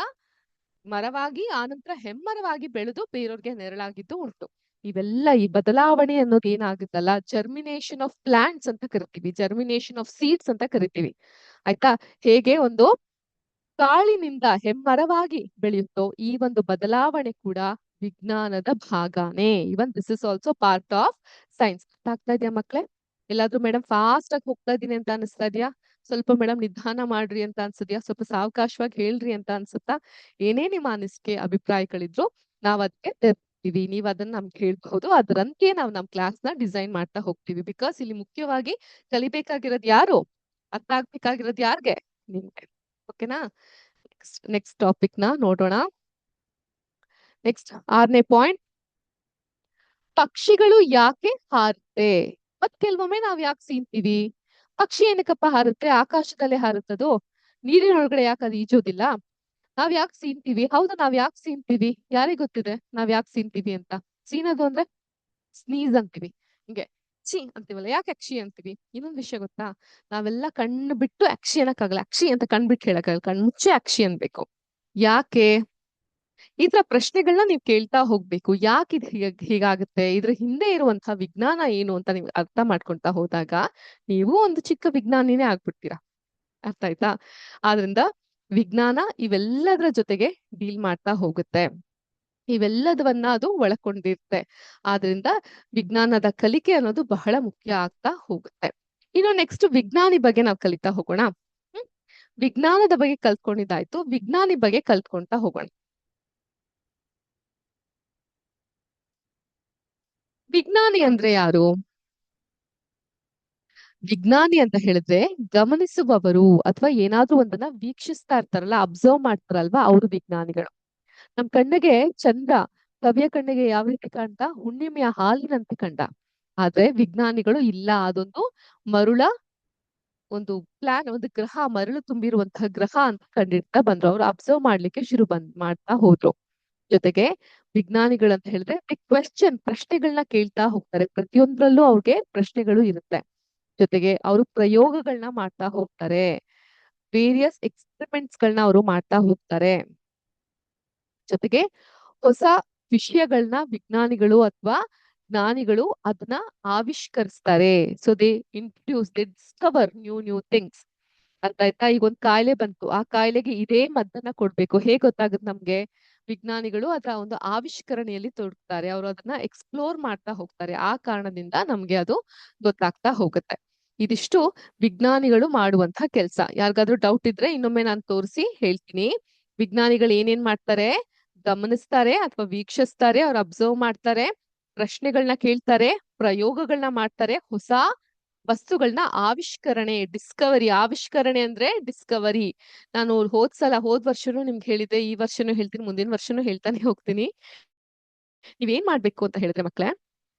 ಮರವಾಗಿ ಆನಂತರ ಹೆಮ್ಮರವಾಗಿ ಬೆಳೆದು ಬೇರೆಯವ್ರಿಗೆ ನೆರಳಾಗಿದ್ದು ಉಂಟು. ಇವೆಲ್ಲ ಈ ಬದಲಾವಣೆ ಅನ್ನೋದು ಏನಾಗುತ್ತಲ್ಲ, ಜರ್ಮಿನೇಷನ್ ಆಫ್ ಪ್ಲಾಂಟ್ಸ್ ಅಂತ ಕರಿತೀವಿ, ಜರ್ಮಿನೇಷನ್ ಆಫ್ ಸೀಡ್ಸ್ ಅಂತ ಕರಿತೀವಿ. ಆಯ್ತಾ? ಹೇಗೆ ಒಂದು ಕಾಳಿನಿಂದ ಹೆಮ್ಮರವಾಗಿ ಬೆಳೆಯುತ್ತೋ, ಈ ಒಂದು ಬದಲಾವಣೆ ಕೂಡ ವಿಜ್ಞಾನದ ಭಾಗನೇ. Even this is also part of science. ಆಗ್ತಾ ಇದೆಯಾ ಮಕ್ಳೇ? ಎಲ್ಲಾದ್ರೂ ಮೇಡಮ್ ಫಾಸ್ಟ್ ಆಗಿ ಹೋಗ್ತಾ ಇದೀನಿ ಅಂತ ಅನಿಸ್ತಾ ಇದೆಯಾ? ಸ್ವಲ್ಪ ಮೇಡಮ್ ನಿಧಾನ ಮಾಡ್ರಿ ಅಂತ ಅನ್ಸದ್ಯಾ? ಸ್ವಲ್ಪ ಸಾವಕಾಶವಾಗಿ ಹೇಳ್ರಿ ಅಂತ ಅನ್ಸುತ್ತಾ? ಏನೇ ನಿಮ್ಮ ಅನಿಸಿಕೆ ಅಭಿಪ್ರಾಯಗಳಿದ್ರು ನಾವ್ ಅದಕ್ಕೆ ತೆರ್ತೀವಿ, ನೀವ್ ಅದನ್ನ ನಮ್ಗೆ ಹೇಳ್ಬಹುದು. ಅದರಂತೆ ನಾವು ನಮ್ ಕ್ಲಾಸ್ ನ ಡಿಸೈನ್ ಮಾಡ್ತಾ ಹೋಗ್ತೀವಿ. ಬಿಕಾಸ್ ಇಲ್ಲಿ ಮುಖ್ಯವಾಗಿ ಕಲಿಬೇಕಾಗಿರೋದು ಯಾರು, ಅರ್ಥ ಆಗ್ಬೇಕಾಗಿರೋದು ಯಾರ್ಗೆ? ನಿಮ್ಗೆ. ಓಕೆನಾ? ನೆಕ್ಸ್ಟ್ ಟಾಪಿಕ್ ನ ನೋಡೋಣ. ನೆಕ್ಸ್ಟ್ 6ನೇ ಪಾಯಿಂಟ್, ಪಕ್ಷಿಗಳು ಯಾಕೆ ಹಾರುತ್ತೆ? ಮತ್ ಕೆಲವೊಮ್ಮೆ ನಾವ್ ಯಾಕೆ ಸೀನ್ತೀವಿ? ಪಕ್ಷಿ ಏನಕ್ಕಪ್ಪ ಹಾರುತ್ತೆ? ಆಕಾಶದಲ್ಲೇ ಹಾರುತ್ತದು, ನೀರಿನೊಳಗಡೆ ಯಾಕೆ ಅದು ಈಜೋದಿಲ್ಲ? ನಾವ್ ಯಾಕೆ ಸೀನ್ತೀವಿ? ಹೌದು, ನಾವ್ ಯಾಕೆ ಸೀನ್ತೀವಿ? ಯಾರಿಗ್ ಗೊತ್ತಿದೆ ನಾವ್ ಯಾಕೆ ಸೀನ್ತೀವಿ ಅಂತ? ಸೀನೋದು ಅಂದ್ರೆ ಸ್ನೀಸ್ ಅಂತೀವಿ, ಹಿಂಗೆ ಕ್ಷಿ ಅಂತೀವಲ್ಲ. ಯಾಕೆ ಅಕ್ಷಿ ಅಂತೀವಿ? ಇನ್ನೊಂದ್ ವಿಷಯ ಗೊತ್ತಾ, ನಾವೆಲ್ಲ ಕಣ್ಣು ಬಿಟ್ಟು ಅಕ್ಷಿ ಅನ್ನಕ್ಕಾಗಲ್ಲ. ಅಕ್ಷಿ ಅಂತ ಕಣ್ಬಿಟ್ಟು ಹೇಳಕ್ಕಾಗಲ್ಲ, ಕಣ್ಮುಚ್ಚೆ ಅಕ್ಷಿ ಅನ್ಬೇಕು. ಯಾಕೆ? ಈ ತರ ಪ್ರಶ್ನೆಗಳನ್ನ ನೀವು ಕೇಳ್ತಾ ಹೋಗ್ಬೇಕು. ಯಾಕೆ ಇದು ಹೀಗಾಗುತ್ತೆ, ಇದ್ರ ಹಿಂದೆ ಇರುವಂತಹ ವಿಜ್ಞಾನ ಏನು ಅಂತ ನೀವು ಅರ್ಥ ಮಾಡ್ಕೊಂತಾ ಹೋದಾಗ ನೀವು ಒಂದು ಚಿಕ್ಕ ವಿಜ್ಞಾನಿನೇ ಆಗ್ಬಿಡ್ತೀರಾ. ಅರ್ಥ ಆಯ್ತಾ? ಆದ್ರಿಂದ ವಿಜ್ಞಾನ ಇವೆಲ್ಲದರ ಜೊತೆಗೆ ಡೀಲ್ ಮಾಡ್ತಾ ಹೋಗುತ್ತೆ, ಇವೆಲ್ಲದವನ್ನ ಅದು ಒಳಕೊಂಡಿರುತ್ತೆ. ಆದ್ರಿಂದ ವಿಜ್ಞಾನದ ಕಲಿಕೆ ಅನ್ನೋದು ಬಹಳ ಮುಖ್ಯ ಆಗ್ತಾ ಹೋಗುತ್ತೆ. ಇನ್ನು ನೆಕ್ಸ್ಟ್ ವಿಜ್ಞಾನಿ ಬಗ್ಗೆ ನಾವು ಕಲಿತಾ ಹೋಗೋಣ. ವಿಜ್ಞಾನದ ಬಗ್ಗೆ ಕಲ್ತ್ಕೊಂಡಿದ್ದಾಯ್ತು, ವಿಜ್ಞಾನಿ ಬಗ್ಗೆ ಕಲ್ತ್ಕೊಂತಾ ಹೋಗೋಣ. ವಿಜ್ಞಾನಿ ಅಂದ್ರೆ ಯಾರು? ವಿಜ್ಞಾನಿ ಅಂತ ಹೇಳಿದ್ರೆ ಗಮನಿಸುವವರು ಅಥವಾ ಏನಾದ್ರೂ ಒಂದನ್ನ ವೀಕ್ಷಿಸ್ತಾ ಇರ್ತಾರಲ್ಲ, ಅಬ್ಸರ್ವ್ ಮಾಡ್ತಾರಲ್ವಾ, ಅವರು ವಿಜ್ಞಾನಿಗಳು. ನಮ್ ಕಣ್ಣಿಗೆ ಚಂದ್ರ, ಕವಿಯ ಕಣ್ಣಿಗೆ ಯಾವ ರೀತಿ ಕಾಣ್ತಾ? ಹುಣ್ಣಿಮೆಯ ಹಾಲಿನಂತೆ ಕಂಡ. ಆದ್ರೆ ವಿಜ್ಞಾನಿಗಳು ಇಲ್ಲ, ಅದೊಂದು ಮರುಳ ಒಂದು ಒಂದು ಗ್ರಹ, ಮರಳು ತುಂಬಿರುವಂತಹ ಗ್ರಹ ಅಂತ ಕಂಡಿಡ್ತಾ ಬಂದ್ರು. ಅವ್ರು ಅಬ್ಸರ್ವ್ ಮಾಡ್ಲಿಕ್ಕೆ ಮಾಡ್ತಾ ಹೋದ್ರು. ಜೊತೆಗೆ ವಿಜ್ಞಾನಿಗಳಂತ ಹೇಳಿದ್ರೆ ಕ್ವೆಶ್ಚನ್, ಪ್ರಶ್ನೆಗಳನ್ನ ಕೇಳ್ತಾ ಹೋಗ್ತಾರೆ. ಪ್ರತಿಯೊಂದ್ರಲ್ಲೂ ಅವ್ರಿಗೆ ಪ್ರಶ್ನೆಗಳು ಇರುತ್ತೆ. ಜೊತೆಗೆ ಅವರು ಪ್ರಯೋಗಗಳನ್ನ ಮಾಡ್ತಾ ಹೋಗ್ತಾರೆ, ವೇರಿಯಸ್ ಎಕ್ಸ್ಪೆರಿಮೆಂಟ್ಸ್ ಗಳನ್ನ ಅವರು ಮಾಡ್ತಾ ಹೋಗ್ತಾರೆ. ಜೊತೆಗೆ ಹೊಸ ವಿಷಯಗಳನ್ನ ವಿಜ್ಞಾನಿಗಳು ಅಥವಾ ಜ್ಞಾನಿಗಳು ಅದನ್ನ ಆವಿಷ್ಕರಿಸ್ತಾರೆ. So they introduce, they discover new things. ಅರ್ಥ ಆಯ್ತಾ? ಈಗ ಒಂದ್ ಕಾಯಿಲೆ ಬಂತು, ಆ ಕಾಯಿಲೆಗೆ ಇದೇ ಮದ್ದನ್ನ ಕೊಡ್ಬೇಕು, ಹೇಗ್ ಗೊತ್ತಾಗುತ್ತೆ ನಮ್ಗೆ? ವಿಜ್ಞಾನಿಗಳು ಅದರ ಒಂದು ಆವಿಷ್ಕರಣೆಯಲ್ಲಿ ತೊಡಗ್ತಾರೆ, ಅವರು ಅದನ್ನ ಎಕ್ಸ್ಪ್ಲೋರ್ ಮಾಡ್ತಾ ಹೋಗ್ತಾರೆ. ಆ ಕಾರಣದಿಂದ ನಮ್ಗೆ ಅದು ಗೊತ್ತಾಗ್ತಾ ಹೋಗುತ್ತೆ. ಇದಿಷ್ಟು ವಿಜ್ಞಾನಿಗಳು ಮಾಡುವಂತಹ ಕೆಲಸ. ಯಾರಿಗಾದ್ರೂ ಡೌಟ್ ಇದ್ರೆ ಇನ್ನೊಮ್ಮೆ ನಾನು ತೋರಿಸಿ ಹೇಳ್ತೀನಿ. ವಿಜ್ಞಾನಿಗಳು ಏನೇನ್ ಮಾಡ್ತಾರೆ? ಗಮನಿಸ್ತಾರೆ ಅಥವಾ ವೀಕ್ಷಿಸ್ತಾರೆ, ಅವ್ರು ಅಬ್ಸರ್ವ್ ಮಾಡ್ತಾರೆ, ಪ್ರಶ್ನೆಗಳನ್ನ ಕೇಳ್ತಾರೆ, ಪ್ರಯೋಗಗಳನ್ನ ಮಾಡ್ತಾರೆ, ಹೊಸ ವಸ್ತುಗಳನ್ನ ಆವಿಷ್ಕರಣೆ, ಡಿಸ್ಕವರಿ. ಆವಿಷ್ಕರಣೆ ಅಂದ್ರೆ ಡಿಸ್ಕವರಿ. ನಾನು ಹೋದ್ ವರ್ಷನೂ ನಿಮ್ಗೆ ಹೇಳಿದ್ದೆ, ಈ ವರ್ಷನೂ ಹೇಳ್ತೀನಿ, ಮುಂದಿನ ವರ್ಷನೂ ಹೇಳ್ತಾನೆ ಹೋಗ್ತೀನಿ. ನೀವೇನ್ ಮಾಡ್ಬೇಕು ಅಂತ ಹೇಳಿದ್ರೆ ಮಕ್ಳೇ,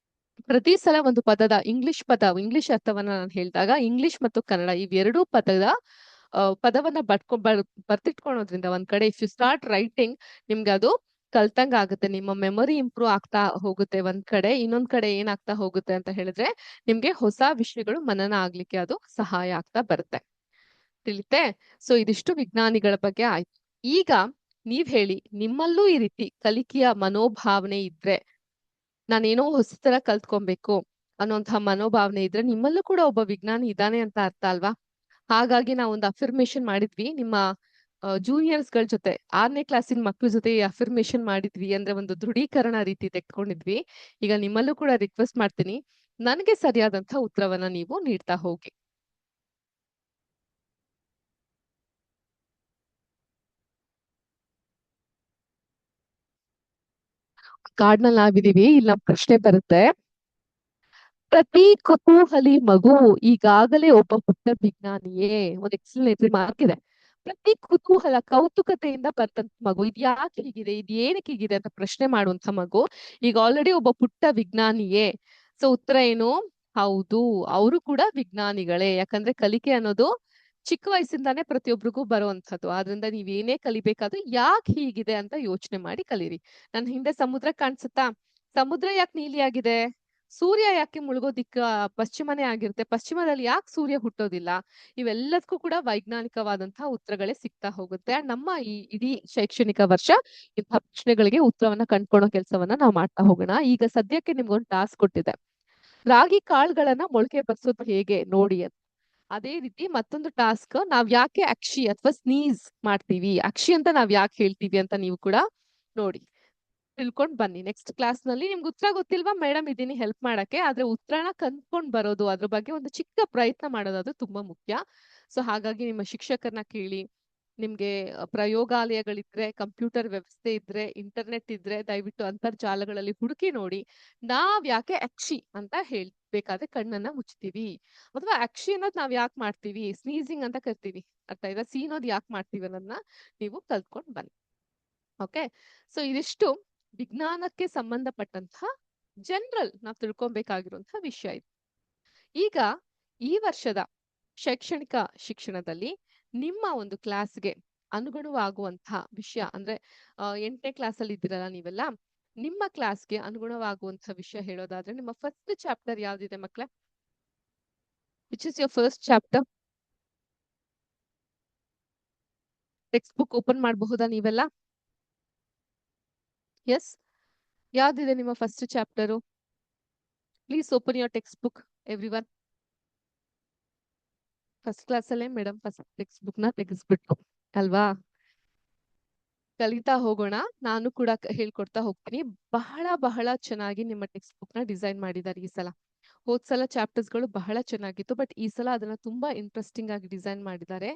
ಪ್ರತಿ ಸಲ ಒಂದು ಪದದ ಇಂಗ್ಲಿಷ್ ಅರ್ಥವನ್ನ ನಾನು ಹೇಳಿದಾಗ ಇಂಗ್ಲಿಷ್ ಮತ್ತು ಕನ್ನಡ ಇವೆರಡೂ ಪದದ ಪದವನ್ನ ಬರ್ತಿಟ್ಕೊಳೋದ್ರಿಂದ ಒಂದ್ ಕಡೆ ಇಫ್ ಯು ಸ್ಟಾರ್ಟ್ ರೈಟಿಂಗ್, ನಿಮ್ಗೆ ಅದು ಕಲ್ತಂಗ ಆಗುತ್ತೆ. ನಿಮ್ಮ ಮೆಮೊರಿ ಇಂಪ್ರೂವ್ ಆಗ್ತಾ ಹೋಗುತ್ತೆ ಒಂದ್ ಕಡೆ. ಇನ್ನೊಂದ್ ಕಡೆ ಏನಾಗ್ತಾ ಹೋಗುತ್ತೆ ಅಂತ ಹೇಳಿದ್ರೆ ನಿಮ್ಗೆ ಹೊಸ ವಿಷಯಗಳು ಮನನ ಆಗ್ಲಿಕ್ಕೆ ಅದು ಸಹಾಯ ಆಗ್ತಾ ಬರುತ್ತೆ. ತಿಳಿತೆ? ಸೊ ಇದಿಷ್ಟು ವಿಜ್ಞಾನಿಗಳ ಬಗ್ಗೆ ಆಯ್ತು. ಈಗ ನೀವ್ ಹೇಳಿ, ನಿಮ್ಮಲ್ಲೂ ಈ ರೀತಿ ಕಲಿಕೆಯ ಮನೋಭಾವನೆ ಇದ್ರೆ, ನಾನೇನೋ ಹೊಸತರ ಕಲ್ತ್ಕೊಬೇಕು ಅನ್ನೋಂತಹ ಮನೋಭಾವನೆ ಇದ್ರೆ ನಿಮ್ಮಲ್ಲೂ ಕೂಡ ಒಬ್ಬ ವಿಜ್ಞಾನಿ ಇದ್ದಾನೆ ಅಂತ ಅರ್ಥ ಅಲ್ವಾ? ಹಾಗಾಗಿ ನಾವು ಒಂದು ಅಫರ್ಮೇಶನ್ ಮಾಡಿದ್ವಿ ನಿಮ್ಮ ಜೂನಿಯರ್ಸ್ ಗಳ ಜೊತೆ, 6ನೇ ಕ್ಲಾಸಿನ ಮಕ್ಳ ಜೊತೆ ಅಫರ್ಮೇಶನ್ ಮಾಡಿದ್ವಿ. ಅಂದ್ರೆ ಒಂದು ದೃಢೀಕರಣ ರೀತಿ ತೆಗೆದುಕೊಂಡಿದ್ವಿ. ಈಗ ನಿಮ್ಮಲ್ಲೂ ಕೂಡ ರಿಕ್ವೆಸ್ಟ್ ಮಾಡ್ತೀನಿ, ನನಗೆ ಸರಿಯಾದಂತಹ ಉತ್ತರವನ್ನ ನೀವು ನೀಡ್ತಾ ಹೋಗಿ. ಕಾರ್ಡ್ನಲ್ಲಿ ನಾವಿದೀವಿ. ಇಲ್ಲಿ ನಮ್ ಪ್ರಶ್ನೆ ಬರುತ್ತೆ, ಪ್ರತಿ ಕುತೂಹಲಿ ಮಗು ಈಗಾಗಲೇ ಒಬ್ಬ ಪುಟ್ಟ ವಿಜ್ಞಾನಿಯೇ. ಒಂದು ಎಕ್ಸಲನೇಟರಿ ಮಾರ್ಕ್ ಇದೆ. ಪ್ರತಿ ಕುತೂಹಲ, ಕೌತುಕತೆಯಿಂದ ಬರ್ತಂತ ಮಗು, ಇದು ಯಾಕೆ ಹೀಗಿದೆ, ಇದು ಏನಕ್ಕೆ ಹೀಗಿದೆ ಅಂತ ಪ್ರಶ್ನೆ ಮಾಡುವಂತ ಮಗು ಈಗ ಆಲ್ರೆಡಿ ಒಬ್ಬ ಪುಟ್ಟ ವಿಜ್ಞಾನಿಯೇ. ಸೊ ಉತ್ತರ ಏನು? ಹೌದು, ಅವರು ಕೂಡ ವಿಜ್ಞಾನಿಗಳೇ. ಯಾಕಂದ್ರೆ ಕಲಿಕೆ ಅನ್ನೋದು ಚಿಕ್ಕ ವಯಸ್ಸಿಂದಾನೇ ಪ್ರತಿಯೊಬ್ಬರಿಗೂ ಬರುವಂತದ್ದು. ಆದ್ರಿಂದ ನೀವೇನೇ ಕಲಿಬೇಕಾದ್ರೂ ಯಾಕೆ ಹೀಗಿದೆ ಅಂತ ಯೋಚನೆ ಮಾಡಿ ಕಲೀರಿ. ನನ್ ಹಿಂದೆ ಸಮುದ್ರ ಕಾಣಿಸುತ್ತಾ? ಸಮುದ್ರ ಯಾಕೆ ನೀಲಿಯಾಗಿದೆ? ಸೂರ್ಯ ಯಾಕೆ ಮುಳುಗೋ ದಿಕ್ಕ ಪಶ್ಚಿಮನೇ ಆಗಿರುತ್ತೆ? ಪಶ್ಚಿಮದಲ್ಲಿ ಯಾಕೆ ಸೂರ್ಯ ಹುಟ್ಟೋದಿಲ್ಲ? ಇವೆಲ್ಲದಕ್ಕೂ ಕೂಡ ವೈಜ್ಞಾನಿಕವಾದಂತಹ ಉತ್ತರಗಳೇ ಸಿಗ್ತಾ ಹೋಗುತ್ತೆ. ನಮ್ಮ ಈ ಇಡೀ ಶೈಕ್ಷಣಿಕ ವರ್ಷ ಇಂತಹ ಪ್ರಶ್ನೆಗಳಿಗೆ ಉತ್ತರವನ್ನ ಕಂಡ್ಕೊಳ್ಳೋ ಕೆಲಸವನ್ನ ನಾವು ಮಾಡ್ತಾ ಹೋಗೋಣ. ಈಗ ಸದ್ಯಕ್ಕೆ ನಿಮ್ಗೊಂದು ಟಾಸ್ಕ್ ಕೊಟ್ಟಿದೆ, ರಾಗಿ ಕಾಳುಗಳನ್ನ ಮೊಳಕೆ ಬರ್ಸೋದು ಹೇಗೆ ನೋಡಿ ಅಂತ. ಅದೇ ರೀತಿ ಮತ್ತೊಂದು ಟಾಸ್ಕ್, ನಾವ್ ಯಾಕೆ ಅಕ್ಷಿ ಅಥವಾ ಸ್ನೀಸ್ ಮಾಡ್ತೀವಿ, ಅಕ್ಷಿ ಅಂತ ನಾವ್ ಯಾಕೆ ಹೇಳ್ತೀವಿ ಅಂತ ನೀವು ಕೂಡ ನೋಡಿ ತಿಳ್ಕೊಂಡ್ ಬನ್ನಿ. ನೆಕ್ಸ್ಟ್ ಕ್ಲಾಸ್ ನಲ್ಲಿ ನಿಮ್ಗೆ ಉತ್ತರ ಗೊತ್ತಿಲ್ವಾ? ಮೇಡಮ್ ಇದೀನಿ ಹೆಲ್ಪ್ ಮಾಡಕ್ಕೆ. ಆದ್ರೆ ಉತ್ತರನ ಕಂದ್ಕೊಂಡ್ ಬರೋದು, ಅದ್ರ ಬಗ್ಗೆ ಒಂದು ಚಿಕ್ಕ ಪ್ರಯತ್ನ ಮಾಡೋದು, ಅದು ತುಂಬಾ ಮುಖ್ಯ. ಸೊ ಹಾಗಾಗಿ ನಿಮ್ಮ ಶಿಕ್ಷಕರನ್ನ ಕೇಳಿ, ನಿಮ್ಗೆ ಪ್ರಯೋಗಾಲಯಗಳಿದ್ರೆ, ಕಂಪ್ಯೂಟರ್ ವ್ಯವಸ್ಥೆ ಇದ್ರೆ, ಇಂಟರ್ನೆಟ್ ಇದ್ರೆ ದಯವಿಟ್ಟು ಅಂತರ್ಜಾಲಗಳಲ್ಲಿ ಹುಡುಕಿ ನೋಡಿ. ನಾವ್ ಯಾಕೆ ಅಕ್ಷಿ ಅಂತ ಹೇಳ್ಬೇಕಾದ್ರೆ ಕಣ್ಣನ್ನ ಮುಚ್ತೀವಿ, ಅಥವಾ ಅಕ್ಷಿ ಅನ್ನೋದು ನಾವ್ ಯಾಕೆ ಮಾಡ್ತೀವಿ, ಸ್ನೀಸಿಂಗ್ ಅಂತ ಕರಿತೀವಿ, ಅರ್ಥ ಆಯ್ತಾ? ಸೀನೋದ್ ಯಾಕೆ ಮಾಡ್ತೀವಿ ಅನ್ನೋದನ್ನ ನೀವು ಕಲ್ತ್ಕೊಂಡ್ ಬನ್ನಿ. ಓಕೆ, ಸೊ ಇದಿಷ್ಟು ವಿಜ್ಞಾನಕ್ಕೆ ಸಂಬಂಧಪಟ್ಟಂತಹ ಜನರಲ್ ನಾವು ತಿಳ್ಕೊಬೇಕಾಗಿರುವಂತಹ ವಿಷಯ ಇದು. ಈಗ ಈ ವರ್ಷದ ಶೈಕ್ಷಣಿಕ ಶಿಕ್ಷಣದಲ್ಲಿ ನಿಮ್ಮ ಒಂದು ಕ್ಲಾಸ್ಗೆ ಅನುಗುಣವಾಗುವಂತಹ ವಿಷಯ, ಅಂದ್ರೆ 8ನೇ ಕ್ಲಾಸ್ ಅಲ್ಲಿ ಇದ್ದೀರಲ್ಲ ನೀವೆಲ್ಲ, ನಿಮ್ಮ ಕ್ಲಾಸ್ಗೆ ಅನುಗುಣವಾಗುವಂತಹ ವಿಷಯ ಹೇಳೋದಾದ್ರೆ ನಿಮ್ಮ ಫಸ್ಟ್ ಚಾಪ್ಟರ್ ಯಾವ್ದಿದೆ ಮಕ್ಳೇ? Which is your first chapter? Textbook open ಮಾಡಬಹುದಾ ನೀವೆಲ್ಲ? ಎಸ್, ಯಾವ್ದಿದೆ ನಿಮ್ಮ first chapter? Please open your textbook everyone. First class ಅಲ್ಲೇ ಮೇಡಮ್ ಫಸ್ಟ್ ಟೆಕ್ಸ್ಟ್ ಬುಕ್ ನ ತೆಗೆಸ್ಬಿಟ್ಟು ಅಲ್ವಾ? ಕಲಿತಾ ಹೋಗೋಣ. ನಾನು ಕೂಡ ಹೇಳ್ಕೊಡ್ತಾ ಹೋಗ್ತೀನಿ. ಬಹಳ ಬಹಳ ಚೆನ್ನಾಗಿ ನಿಮ್ಮ ಟೆಕ್ಸ್ಟ್ ಬುಕ್ ನ ಡಿಸೈನ್ ಮಾಡಿದ್ದಾರೆ ಈ ಸಲ. ಹೋದ್ ಸಲ ಚಾಪ್ಟರ್ಸ್ ಗಳು ಬಹಳ ಚೆನ್ನಾಗಿತ್ತು, ಬಟ್ ಈ ಸಲ ಅದನ್ನ ತುಂಬಾ ಇಂಟ್ರೆಸ್ಟಿಂಗ್ ಆಗಿ ಡಿಸೈನ್ ಮಾಡಿದ್ದಾರೆ.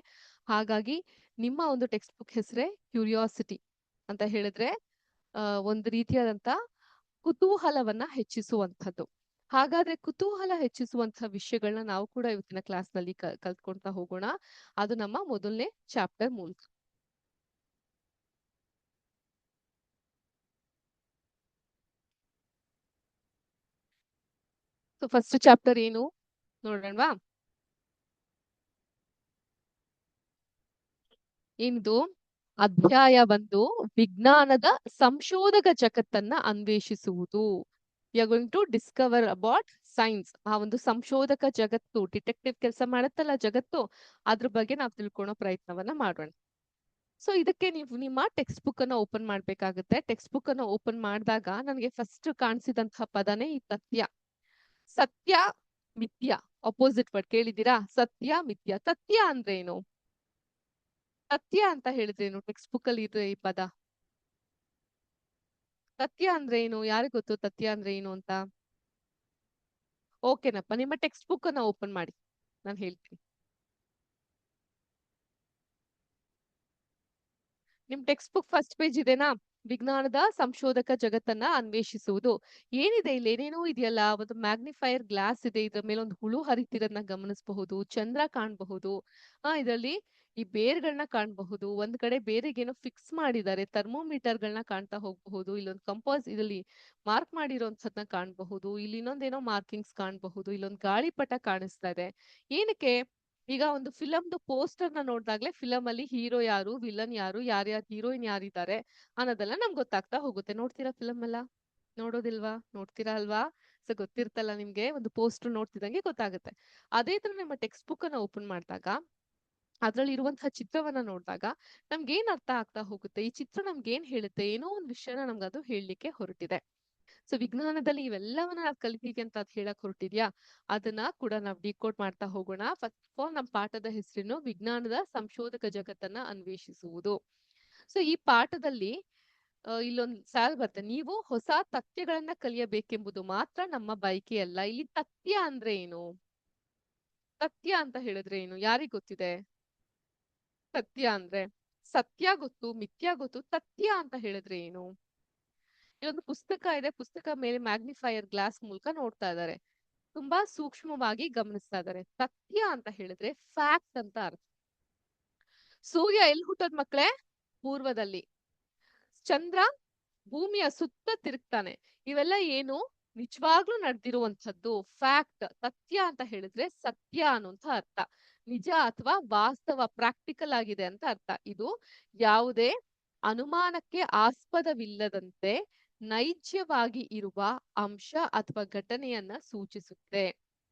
ಹಾಗಾಗಿ ನಿಮ್ಮ ಒಂದು ಟೆಕ್ಸ್ಟ್ ಬುಕ್ ಹೆಸರೇ ಕ್ಯೂರಿಯಾಸಿಟಿ ಅಂತ ಹೇಳಿದ್ರೆ ಒಂದು ರೀತಿಯಾದಂತ ಕುತೂಹಲವನ್ನ ಹೆಚ್ಚಿಸುವಂಥದ್ದು. ಹಾಗಾದ್ರೆ ಕುತೂಹಲ ಹೆಚ್ಚಿಸುವಂತಹ ವಿಷಯಗಳನ್ನ ನಾವು ಕೂಡ ಇವತ್ತಿನ ಕ್ಲಾಸ್ ನಲ್ಲಿ ಕಲ್ತ್ಕೊಂತಾ ಹೋಗೋಣ. ಅದು ನಮ್ಮ ಮೊದಲನೇ ಚಾಪ್ಟರ್ ಮೂಲಕ. ಸೊ ಫಸ್ಟ್ ಚಾಪ್ಟರ್ ಏನು ನೋಡೋಣವಾ? ಏನಿದು? ಅಧ್ಯಾಯ 1, ವಿಜ್ಞಾನದ ಸಂಶೋಧಕ ಜಗತ್ತನ್ನ ಅನ್ವೇಷಿಸುವುದು. We are going to discover about science. ಆ ಒಂದು ಸಂಶೋಧಕ ಜಗತ್ತು, ಡಿಟೆಕ್ಟಿವ್ ಕೆಲಸ ಮಾಡುತ್ತಲ್ಲ ಜಗತ್ತು, ಅದ್ರ ಬಗ್ಗೆ ನಾವು ತಿಳ್ಕೊಳ್ಳೋ ಪ್ರಯತ್ನವನ್ನ ಮಾಡೋಣ. ಸೊ ಇದಕ್ಕೆ ನೀವು ನಿಮ್ಮ ಟೆಕ್ಸ್ಟ್ ಬುಕ್ ಅನ್ನ ಓಪನ್ ಮಾಡ್ಬೇಕಾಗುತ್ತೆ. ಟೆಕ್ಸ್ಟ್ ಬುಕ್ ಅನ್ನ ಓಪನ್ ಮಾಡಿದಾಗ ನನಗೆ ಫಸ್ಟ್ ಕಾಣಿಸಿದಂತಹ ಪದನೇ ಈ ತಥ್ಯ. ಸತ್ಯ ಮಿಥ್ಯ, ಅಪೋಸಿಟ್ ವರ್ಡ್ ಕೇಳಿದ್ದೀರಾ? ಸತ್ಯ ಮಿಥ್ಯ. ತಥ್ಯ ಅಂದ್ರೆ ಏನು? ಸತ್ಯ ಅಂತ ಹೇಳಿದ್ರೇನು? ಟೆಕ್ಸ್ಟ್ ಬುಕ್ ಅಲ್ಲಿ ಇದೆ ಈ ಪದ. ತಥ್ಯ ಅಂದ್ರೆ ಏನು? ಯಾರಿಗ್ ಗೊತ್ತು ತಥ್ಯ ಅಂದ್ರೆ ಏನು ಅಂತ? ಓಕೆನಪ್ಪ, ನಿಮ್ಮ ಟೆಕ್ಸ್ಟ್ ಬುಕ್ ಅನ್ನ ಓಪನ್ ಮಾಡಿ, ನಾನು ಹೇಳ್ತೀನಿ. ನಿಮ್ ಟೆಕ್ಸ್ಟ್ ಬುಕ್ ಫಸ್ಟ್ ಪೇಜ್ ಇದೆನಾ? ವಿಜ್ಞಾನದ ಸಂಶೋಧಕ ಜಗತ್ತನ್ನ ಅನ್ವೇಷಿಸುವುದು. ಏನಿದೆ ಇಲ್ಲಿ? ಏನೇನೋ ಇದೆಯಲ್ಲ. ಒಂದು ಮ್ಯಾಗ್ನಿಫೈಯರ್ ಗ್ಲಾಸ್ ಇದೆ, ಇದ್ರ ಮೇಲೆ ಒಂದು ಹುಳು ಹರಿತಿರೋದನ್ನ ಗಮನಿಸಬಹುದು, ಚಂದ್ರ ಕಾಣಬಹುದು. ಇದರಲ್ಲಿ ಈ ಬೇರ್ಗಳನ್ನ ಕಾಣಬಹುದು. ಒಂದ್ ಕಡೆ ಬೇರೆಗೇನೋ ಫಿಕ್ಸ್ ಮಾಡಿದ್ದಾರೆ, ಥರ್ಮೋಮೀಟರ್ ಗಳನ್ನ ಕಾಣ್ತಾ ಹೋಗಬಹುದು. ಇಲ್ಲೊಂದು ಕಂಪಾಸ್ ಇದರಲ್ಲಿ ಮಾರ್ಕ್ ಮಾಡಿರೋಂಥದ್ನ ಕಾಣಬಹುದು. ಇಲ್ಲಿ ಇನ್ನೊಂದೇನೋ ಮಾರ್ಕಿಂಗ್ಸ್ ಕಾಣಬಹುದು. ಇಲ್ಲೊಂದು ಗಾಳಿಪಟ ಕಾಣಿಸ್ತಾ ಇದೆ. ಏನಕ್ಕೆ? ಈಗ ಒಂದು ಫಿಲಮ್ದು ಪೋಸ್ಟರ್ ನ ನೋಡ್ದಾಗ್ಲೇ ಫಿಲಮ್ ಅಲ್ಲಿ ಹೀರೋ ಯಾರು, ವಿಲನ್ ಯಾರು, ಯಾರ್ಯಾರು ಹೀರೋಯಿನ್ ಯಾರಿದ್ದಾರೆ ಅನ್ನೋದೆಲ್ಲ ನಮ್ಗೆ ಗೊತ್ತಾಗ್ತಾ ಹೋಗುತ್ತೆ. ನೋಡ್ತೀರಾ ಫಿಲಮ್ ಎಲ್ಲ? ನೋಡೋದಿಲ್ವಾ? ನೋಡ್ತೀರಾ ಅಲ್ವಾ? ಸೊ ಗೊತ್ತಿರ್ತಲ್ಲ ನಿಮ್ಗೆ, ಒಂದು ಪೋಸ್ಟರ್ ನೋಡ್ತಿದಂಗೆ ಗೊತ್ತಾಗುತ್ತೆ. ಅದೇ ತರ ನಿಮ್ಮ ಟೆಕ್ಸ್ಟ್ ಬುಕ್ ಅನ್ನ ಓಪನ್ ಮಾಡಿದಾಗ ಅದ್ರಲ್ಲಿ ಇರುವಂತಹ ಚಿತ್ರವನ್ನ ನೋಡಿದಾಗ ನಮ್ಗೆ ಏನ್ ಅರ್ಥ ಆಗ್ತಾ ಹೋಗುತ್ತೆ, ಈ ಚಿತ್ರ ನಮ್ಗೆ ಏನ್ ಹೇಳುತ್ತೆ, ಏನೋ ಒಂದ್ ವಿಷಯನ ನಮ್ಗೆ ಅದು ಹೇಳಲಿಕ್ಕೆ ಹೊರಟಿದೆ. ಸೊ ವಿಜ್ಞಾನದಲ್ಲಿ ಇವೆಲ್ಲವನ್ನ ನಾವು ಕಲಿತೀವಿ ಅಂತ ಅದ್ ಹೇಳಕ್ ಹೊರಟಿದ್ಯಾ, ಅದನ್ನ ಕೂಡ ನಾವು ಡಿಕೋಡ್ ಮಾಡ್ತಾ ಹೋಗೋಣ. ಫಸ್ಟ್ ಆಫ್ ಆಲ್ ನಮ್ಮ ಪಾಠದ ಹೆಸರೇನು? ವಿಜ್ಞಾನದ ಸಂಶೋಧಕ ಜಗತ್ತನ್ನ ಅನ್ವೇಷಿಸುವುದು. ಸೊ ಈ ಪಾಠದಲ್ಲಿ ಇಲ್ಲೊಂದು ಸಾಲ್ ಬರುತ್ತೆ, ನೀವು ಹೊಸ ತಥ್ಯಗಳನ್ನ ಕಲಿಯಬೇಕೆಂಬುದು ಮಾತ್ರ ನಮ್ಮ ಬಯಕೆಯಲ್ಲ. ಇಲ್ಲಿ ತಥ್ಯ ಅಂದ್ರೆ ಏನು? ತಥ್ಯ ಅಂತ ಹೇಳಿದ್ರೆ ಏನು? ಯಾರಿಗ್ ಗೊತ್ತಿದೆ ಸತ್ಯ ಅಂದ್ರೆ? ಸತ್ಯ ಗೊತ್ತು, ಮಿಥ್ಯ ಗೊತ್ತು, ತಥ್ಯ ಅಂತ ಹೇಳಿದ್ರೆ ಏನು? ಇಲ್ಲೊಂದು ಪುಸ್ತಕ ಇದೆ, ಪುಸ್ತಕ ಮೇಲೆ ಮ್ಯಾಗ್ನಿಫೈಯರ್ ಗ್ಲಾಸ್ ಮೂಲಕ ನೋಡ್ತಾ ಇದ್ದಾರೆ, ತುಂಬಾ ಸೂಕ್ಷ್ಮವಾಗಿ ಗಮನಿಸ್ತಾ ಇದ್ದಾರೆ. ಸತ್ಯ ಅಂತ ಹೇಳಿದ್ರೆ ಫ್ಯಾಕ್ಟ್ ಅಂತ ಅರ್ಥ. ಸೂರ್ಯ ಎಲ್ಲಿ ಹುಟ್ಟೋದ್ ಮಕ್ಳೇ? ಪೂರ್ವದಲ್ಲಿ. ಚಂದ್ರ ಭೂಮಿಯ ಸುತ್ತ ತಿರುಗ್ತಾನೆ. ಇವೆಲ್ಲ ಏನು? ನಿಜವಾಗ್ಲೂ ನಡೆದಿರುವಂತದ್ದು, ಫ್ಯಾಕ್ಟ್. ಸತ್ಯ ಅಂತ ಹೇಳಿದ್ರೆ ಸತ್ಯ ಅನ್ನುವಂತ ಅರ್ಥ, ನಿಜ ಅಥವಾ ವಾಸ್ತವ, ಪ್ರಾಕ್ಟಿಕಲ್ ಆಗಿದೆ ಅಂತ ಅರ್ಥ. ಇದು ಯಾವುದೇ ಅನುಮಾನಕ್ಕೆ ಆಸ್ಪದವಿಲ್ಲದಂತೆ ನೈಜವಾಗಿ ಇರುವ ಅಂಶ ಅಥವಾ ಘಟನೆಯನ್ನ ಸೂಚಿಸುತ್ತೆ.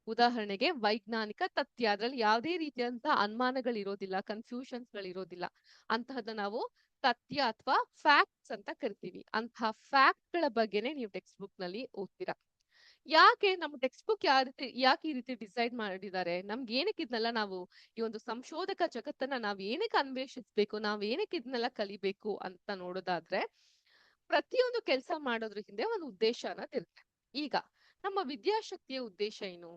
ಉದಾಹರಣೆಗೆ ವೈಜ್ಞಾನಿಕ ತಥ್ಯ, ಅದ್ರಲ್ಲಿ ಯಾವುದೇ ರೀತಿಯಾದಂತಹ ಅನುಮಾನಗಳಿರೋದಿಲ್ಲ, ಕನ್ಫ್ಯೂಷನ್ಸ್ಗಳಿರೋದಿಲ್ಲ. ಅಂತಹದನ್ನ ನಾವು ತಥ್ಯ ಅಥವಾ ಫ್ಯಾಕ್ಟ್ಸ್ ಅಂತ ಕರಿತೀವಿ. ಅಂತಹ ಫ್ಯಾಕ್ಟ್ ಗಳ ಬಗ್ಗೆನೆ ನೀವು ಟೆಕ್ಸ್ಟ್ ಬುಕ್ ನಲ್ಲಿ ಓದ್ತೀರಾ. ಯಾಕೆ ನಮ್ಮ ಟೆಕ್ಸ್ಟ್ ಬುಕ್ ಯಾಕೆ ಈ ರೀತಿ ಡಿಸೈಡ್ ಮಾಡಿದ್ದಾರೆ? ನಮ್ಗೆ ಏನಕ್ಕೆ ಇದನ್ನೆಲ್ಲ ನಾವು, ಈ ಒಂದು ಸಂಶೋಧಕ ಜಗತ್ತನ್ನ ನಾವ್ ಏನಕ್ಕೆ ಅನ್ವೇಷಿಸ್ಬೇಕು, ನಾವ್ ಏನಕ್ಕೆ ಇದನ್ನೆಲ್ಲ ಕಲಿಬೇಕು ಅಂತ ನೋಡೋದಾದ್ರೆ, ಪ್ರತಿಯೊಂದು ಕೆಲಸ ಮಾಡೋದ್ರ ಹಿಂದೆ ಒಂದು ಉದ್ದೇಶ ಅನ್ನೋದಿರುತ್ತೆ. ಈಗ ನಮ್ಮ ವಿದ್ಯಾಶಕ್ತಿಯ ಉದ್ದೇಶ ಏನು?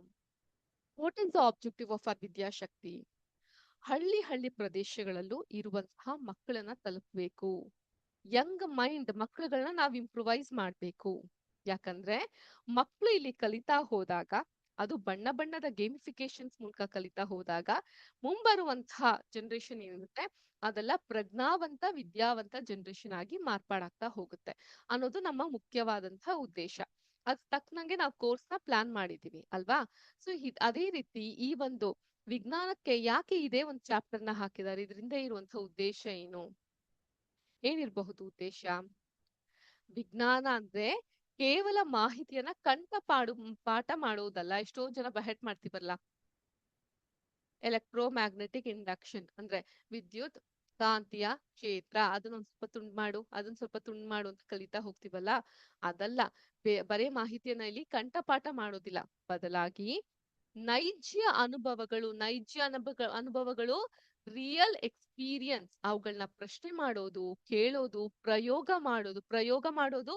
What is the objective of our Vidyashakti? ಹಳ್ಳಿ ಪ್ರದೇಶಗಳಲ್ಲೂ ಇರುವಂತಹ ಮಕ್ಕಳನ್ನ ತಲುಪಬೇಕು. ಯಂಗ್ ಮೈಂಡ್ ಮಕ್ಕಳುಗಳನ್ನ ನಾವ್ ಇಂಪ್ರೂವೈಸ್ ಮಾಡ್ಬೇಕು. ಯಾಕಂದ್ರೆ ಮಕ್ಕಳು ಇಲ್ಲಿ ಕಲಿತಾ ಹೋದಾಗ, ಅದು ಬಣ್ಣ ಬಣ್ಣದ ಗೇಮಿಫಿಕೇಶನ್ಸ್ ಮೂಲಕ ಕಲಿತಾ ಹೋದಾಗ, ಮುಂಬರುವಂತಹ ಜನರೇಷನ್ ಏನಿರುತ್ತೆ ಅದೆಲ್ಲ ಪ್ರಜ್ಞಾವಂತ ವಿದ್ಯಾವಂತ ಜನರೇಷನ್ ಆಗಿ ಮಾರ್ಪಾಡಾಗ್ತಾ ಹೋಗುತ್ತೆ ಅನ್ನೋದು ನಮ್ಮ ಮುಖ್ಯವಾದಂತಹ ಉದ್ದೇಶ. ಅದ್ ತಕ್ಕನಂಗೆ ನಾವು ಕೋರ್ಸ್ ನ ಪ್ಲಾನ್ ಮಾಡಿದೀವಿ ಅಲ್ವಾ? ಸೊ ಅದೇ ರೀತಿ ಈ ಒಂದು ವಿಜ್ಞಾನಕ್ಕೆ ಯಾಕೆ ಇದೇ ಒಂದು ಚಾಪ್ಟರ್ ನ ಹಾಕಿದ್ದಾರೆ? ಇದರಿಂದ ಇರುವಂತಹ ಉದ್ದೇಶ ಏನು? ಏನಿರಬಹುದು ಉದ್ದೇಶ? ವಿಜ್ಞಾನ ಅಂದ್ರೆ ಕೇವಲ ಮಾಹಿತಿಯನ್ನ ಪಾಠ ಮಾಡುವುದಲ್ಲ. ಎಷ್ಟೋ ಜನ ಬಹೆಟ್ ಮಾಡ್ತೀವಲ್ಲ, ಎಲೆಕ್ಟ್ರೋಮ್ಯಾಗ್ನೆಟಿಕ್ ಇಂಡಕ್ಷನ್ ಅಂದ್ರೆ ವಿದ್ಯುತ್ ಕಾಂತೀಯ ಕ್ಷೇತ್ರ, ಅದನ್ನೊಂದ್ ಸ್ವಲ್ಪ ತುಂಡ್ ಮಾಡು, ಅದನ್ನ ಸ್ವಲ್ಪ ತುಂಡ್ ಮಾಡು ಅಂತ ಕಲಿತಾ ಹೋಗ್ತಿವಲ್ಲ, ಅದಲ್ಲ. ಬರೇ ಮಾಹಿತಿಯನ್ನ ಇಲ್ಲಿ ಕಂಠಪಾಠ ಮಾಡೋದಿಲ್ಲ, ಬದಲಾಗಿ ನೈಜ ಅನುಭವಗಳು, ರಿಯಲ್ ಎಕ್ಸ್ಪೀರಿಯನ್ಸ್, ಅವುಗಳನ್ನ ಪ್ರಶ್ನೆ ಮಾಡೋದು, ಕೇಳೋದು, ಪ್ರಯೋಗ ಮಾಡೋದು,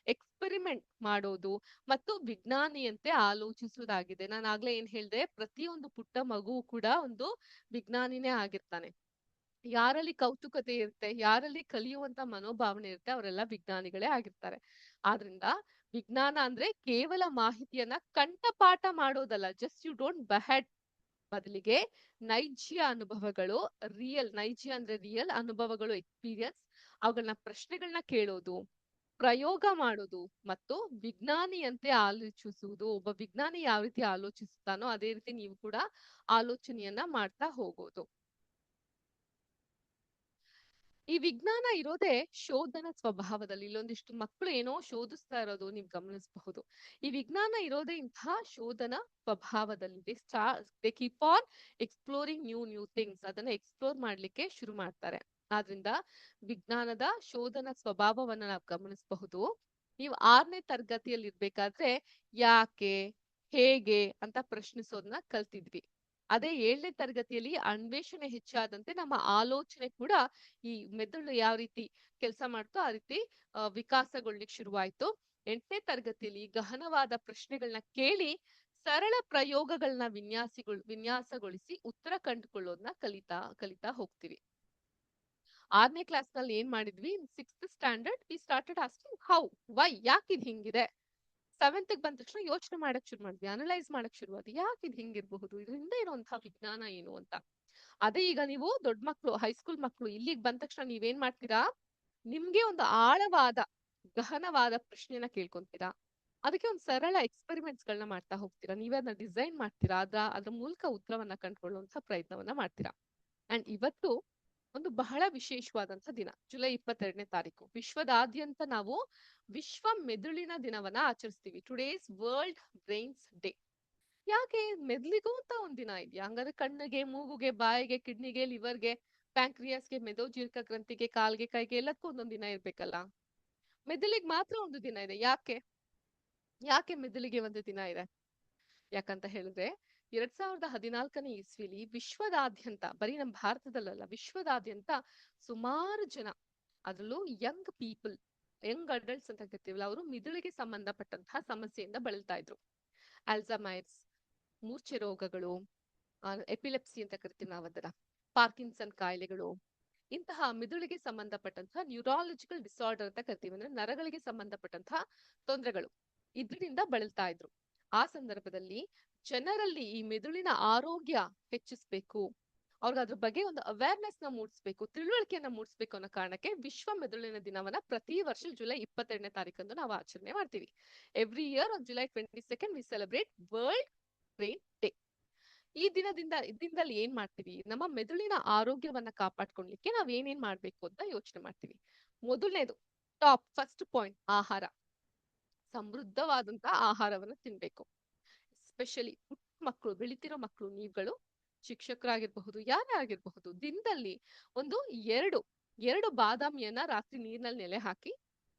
ಎಕ್ಸ್ಪೆರಿಮೆಂಟ್ ಮಾಡೋದು ಮತ್ತು ವಿಜ್ಞಾನಿಯಂತೆ ಆಲೋಚಿಸುವುದಾಗಿದೆ. ನಾನು ಆಗ್ಲೇ ಏನ್ ಹೇಳ್ದೆ, ಪ್ರತಿಯೊಂದು ಪುಟ್ಟ ಮಗು ಕೂಡ ಒಂದು ವಿಜ್ಞಾನಿನೇ ಆಗಿರ್ತಾನೆ. ಯಾರಲ್ಲಿ ಕೌತುಕತೆ ಇರುತ್ತೆ, ಯಾರಲ್ಲಿ ಕಲಿಯುವಂತ ಮನೋಭಾವನೆ ಇರುತ್ತೆ, ಅವರೆಲ್ಲ ವಿಜ್ಞಾನಿಗಳೇ ಆಗಿರ್ತಾರೆ. ಆದ್ರಿಂದ ವಿಜ್ಞಾನ ಅಂದ್ರೆ ಕೇವಲ ಮಾಹಿತಿಯನ್ನ ಕಂಠಪಾಠ ಮಾಡೋದಲ್ಲ, ಜಸ್ಟ್ ಯು ಡೋಂಟ್ ಬಹೆಟ್. ಬದಲಿಗೆ ನೈಜ ಅನುಭವಗಳು, ನೈಜ ಅಂದ್ರೆ ರಿಯಲ್ ಅನುಭವಗಳು, ಎಕ್ಸ್ಪೀರಿಯನ್ಸ್, ಅವುಗಳನ್ನ ಪ್ರಶ್ನೆಗಳನ್ನ ಕೇಳೋದು, ಪ್ರಯೋಗ ಮಾಡೋದು ಮತ್ತು ವಿಜ್ಞಾನಿಯಂತೆ ಆಲೋಚಿಸುವುದು. ಒಬ್ಬ ವಿಜ್ಞಾನಿ ಯಾವ ರೀತಿ ಆಲೋಚಿಸುತ್ತಾನೋ ಅದೇ ರೀತಿ ನೀವು ಕೂಡ ಆಲೋಚನೆಯನ್ನ ಮಾಡ್ತಾ ಹೋಗೋದು. ಈ ವಿಜ್ಞಾನ ಇರೋದೇ ಶೋಧನ ಸ್ವಭಾವದಲ್ಲಿ. ಇಲ್ಲೊಂದಿಷ್ಟು ಮಕ್ಕಳು ಏನೋ ಶೋಧಿಸ್ತಾ ಇರೋದು ನೀವು ಗಮನಿಸಬಹುದು. ಈ ವಿಜ್ಞಾನ ಇರೋದೇ ಇಂತಹ ಶೋಧನ ಸ್ವಭಾವದಲ್ಲಿ. They keep on exploring new things. ಅದನ್ನ ಎಕ್ಸ್ಪ್ಲೋರ್ ಮಾಡ್ಲಿಕ್ಕೆ ಶುರು ಮಾಡ್ತಾರೆ. ಆದ್ರಿಂದ ವಿಜ್ಞಾನದ ಶೋಧನ ಸ್ವಭಾವವನ್ನ ನಾವು ಗಮನಿಸಬಹುದು. ನೀವು 6ನೇ ತರಗತಿಯಲ್ಲಿ ಇರ್ಬೇಕಾದ್ರೆ ಯಾಕೆ, ಹೇಗೆ ಅಂತ ಪ್ರಶ್ನಿಸೋದನ್ನ ಕಲ್ತಿದ್ವಿ. ಅದೇ 7ನೇ ತರಗತಿಯಲ್ಲಿ ಅನ್ವೇಷಣೆ ಹೆಚ್ಚಾದಂತೆ ನಮ್ಮ ಆಲೋಚನೆ ಕೂಡ, ಈ ಮೆದುಳು ಯಾವ ರೀತಿ ಕೆಲಸ ಮಾಡ್ತೋ ಆ ರೀತಿ ವಿಕಾಸಗೊಳ್ಳಿಕ್ ಶುರುವಾಯ್ತು. 8ನೇ ತರಗತಿಯಲ್ಲಿ ಗಹನವಾದ ಪ್ರಶ್ನೆಗಳನ್ನ ಕೇಳಿ ಸರಳ ಪ್ರಯೋಗಗಳನ್ನ ವಿನ್ಯಾಸಗೊಳಿಸಿ ಉತ್ತರ ಕಂಡುಕೊಳ್ಳೋದನ್ನ ಕಲಿತಾ ಹೋಗ್ತೀವಿ. 6ನೇ ಕ್ಲಾಸ್ ನಲ್ಲಿ ಏನ್ ಮಾಡಿದ್ವಿ? 6th standard we started asking how, why, ಯಾಕಿದ್ ಹಿಂಗಿದೆ. 7th ಬಂದ ತಕ್ಷಣ ಯೋಚನೆ ಮಾಡಕ್ ಶುರು ಮಾಡಿದ್ವಿ, ಅನಲೈಸ್ ಮಾಡಕ್ ಶುರು ಆದ್ವಿ, ಯಾಕಿದ್ ಹಿಂಗಿರ್ಬಹುದು, ಇದರಿಂದ ಇರುವಂತಹ ವಿಜ್ಞಾನ ಏನು ಅಂತ. ಅದೇ ಈಗ ನೀವು ದೊಡ್ಡ ಮಕ್ಳು, ಹೈಸ್ಕೂಲ್ ಮಕ್ಳು ಇಲ್ಲಿಗೆ ಬಂದ ತಕ್ಷಣ ನೀವೇನ್ ಮಾಡ್ತೀರಾ? ನಿಮ್ಗೆ ಒಂದು ಆಳವಾದ ಗಹನವಾದ ಪ್ರಶ್ನೆನ ಕೇಳ್ಕೊಂತೀರಾ. ಅದಕ್ಕೆ ಒಂದು ಸರಳ ಎಕ್ಸ್ಪೆರಿಮೆಂಟ್ಸ್ ಗಳನ್ನ ಮಾಡ್ತಾ ಹೋಗ್ತೀರಾ, ನೀವೇ ಅದನ್ನ ಡಿಸೈನ್ ಮಾಡ್ತೀರಾ, ಅದ್ರ ಮೂಲಕ ಉತ್ತರವನ್ನ ಕಂಡುಕೊಳ್ಳುವಂತ ಪ್ರಯತ್ನವನ್ನ ಮಾಡ್ತೀರಾ. ಅಂಡ್ ಇವತ್ತು ಒಂದು ಬಹಳ ವಿಶೇಷವಾದಂತ ದಿನ, ಜುಲೈ 22ನೇ ತಾರೀಕು. ವಿಶ್ವದಾದ್ಯಂತ ನಾವು ವಿಶ್ವ ಮೆದುಳಿನ ದಿನವನ್ನ ಆಚರಿಸ್ತೀವಿ. Today's world brains day. ಯಾಕೆ? ಮೆದುಳಿಗೂ ಅಂತ ಒಂದ್ ದಿನ ಇದೆಯಾ? ಹಂಗಾದ್ರೆ ಕಣ್ಣಿಗೆ, ಮೂಗುಗೆ, ಬಾಯಿಗೆ, ಕಿಡ್ನಿಗೆ, ಲಿವರ್ಗೆ, ಪ್ಯಾಂಕ್ರಿಯಾಸ್ಗೆ, ಮೇದೋಜೀರಕ ಗ್ರಂಥಿಗೆ, ಕಾಲ್ಗೆ, ಕೈಗೆ ಎಲ್ಲದಕ್ಕೂ ಒಂದೊಂದ್ ದಿನ ಇರ್ಬೇಕಲ್ಲ. ಮೆದುಳಿಗೆ ಮಾತ್ರ ಒಂದು ದಿನ ಇದೆ. ಯಾಕೆ? ಯಾಕೆ ಮೆದುಳಿಗೆ ಒಂದು ದಿನ ಇದೆ? ಯಾಕಂತ ಹೇಳಿದ್ರೆ 2014ನೇ ಇಸ್ವಿಲಿ ವಿಶ್ವದಾದ್ಯಂತ, ಬರೀ ನಮ್ಮ ಭಾರತದಲ್ಲ, ವಿಶ್ವದಾದ್ಯಂತ ಸುಮಾರು ಜನ, ಅದರಲ್ಲೂ ಯಂಗ್ ಪೀಪಲ್, ಯಂಗ್ ಅಡಲ್ಟ್ಸ್ ಅಂತ ಕರಿತೀವಲ್ಲ, ಅವರು ಮಿದುಳಿಗೆ ಸಂಬಂಧಪಟ್ಟಂತಹ ಸಮಸ್ಯೆಯಿಂದ ಬಳಲ್ತಾ ಇದ್ರು. ಆಲ್ಝಮೈರ್ಸ್, ಮೂರ್ಛೆ ರೋಗಗಳು, ಎಪಿಲೆಪ್ಸಿ ಅಂತ ಕರಿತೀವಿ ನಾವು ಅದನ್ನ, ಪಾರ್ಕಿನ್ಸನ್ ಕಾಯಿಲೆಗಳು, ಇಂತಹ ಮಿದುಳಿಗೆ ಸಂಬಂಧಪಟ್ಟಂತಹ ನ್ಯೂರಾಲಜಿಕಲ್ ಡಿಸಾರ್ಡರ್ ಅಂತ ಕರಿತೀವಿ, ಅಂದ್ರೆ ನರಗಳಿಗೆ ಸಂಬಂಧಪಟ್ಟಂತಹ ತೊಂದರೆಗಳು, ಇದರಿಂದ ಬಳಲ್ತಾ ಇದ್ರು. ಆ ಸಂದರ್ಭದಲ್ಲಿ ಜನರಲ್ಲಿ ಈ ಮೆದುಳಿನ ಆರೋಗ್ಯ ಹೆಚ್ಚಿಸ್ಬೇಕು, ಅವ್ರಿಗೆ ಅದ್ರ ಬಗ್ಗೆ ಒಂದು ಅವೇರ್ನೆಸ್ ನ ಮೂಡಿಸ್ಬೇಕು, ತಿಳುವಳಿಕೆಯನ್ನ ಮೂಡಿಸ್ಬೇಕು ಅನ್ನೋ ಕಾರಣಕ್ಕೆ ವಿಶ್ವ ಮೆದುಳಿನ ದಿನವನ್ನ ಪ್ರತಿ ವರ್ಷ ಜುಲೈ 22ನೇ ತಾರೀಕಂದು ನಾವು ಆಚರಣೆ ಮಾಡ್ತೀವಿ. Every year on July 22nd V celebrate world brain day. ಈ ದಿನದಲ್ಲಿ ಏನ್ ಮಾಡ್ತೀವಿ? ನಮ್ಮ ಮೆದುಳಿನ ಆರೋಗ್ಯವನ್ನ ಕಾಪಾಡ್ಕೊಳ್ಲಿಕ್ಕೆ ನಾವ್ ಏನೇನ್ ಮಾಡ್ಬೇಕು ಅಂತ ಯೋಚನೆ ಮಾಡ್ತೀವಿ. ಮೊದಲನೇದು, ಫಸ್ಟ್ ಪಾಯಿಂಟ್, ಆಹಾರ. ಸಮೃದ್ಧವಾದಂತಹ ಆಹಾರವನ್ನ ತಿನ್ಬೇಕು. ಎಸ್ಪೆಷಲಿ ಪುಟ್ಟ ಮಕ್ಕಳು, ಬೆಳಿತಿರೋ ಮಕ್ಕಳು, ನೀವುಗಳು, ಶಿಕ್ಷಕರಾಗಿರ್ಬಹುದು, ಯಾರೇ ಆಗಿರ್ಬಹುದು, ದಿನದಲ್ಲಿ ಒಂದು ಎರಡು ಬಾದಾಮಿಯನ್ನ ರಾತ್ರಿ ನೀರಿನಲ್ಲಿ ನೆಲೆ ಹಾಕಿ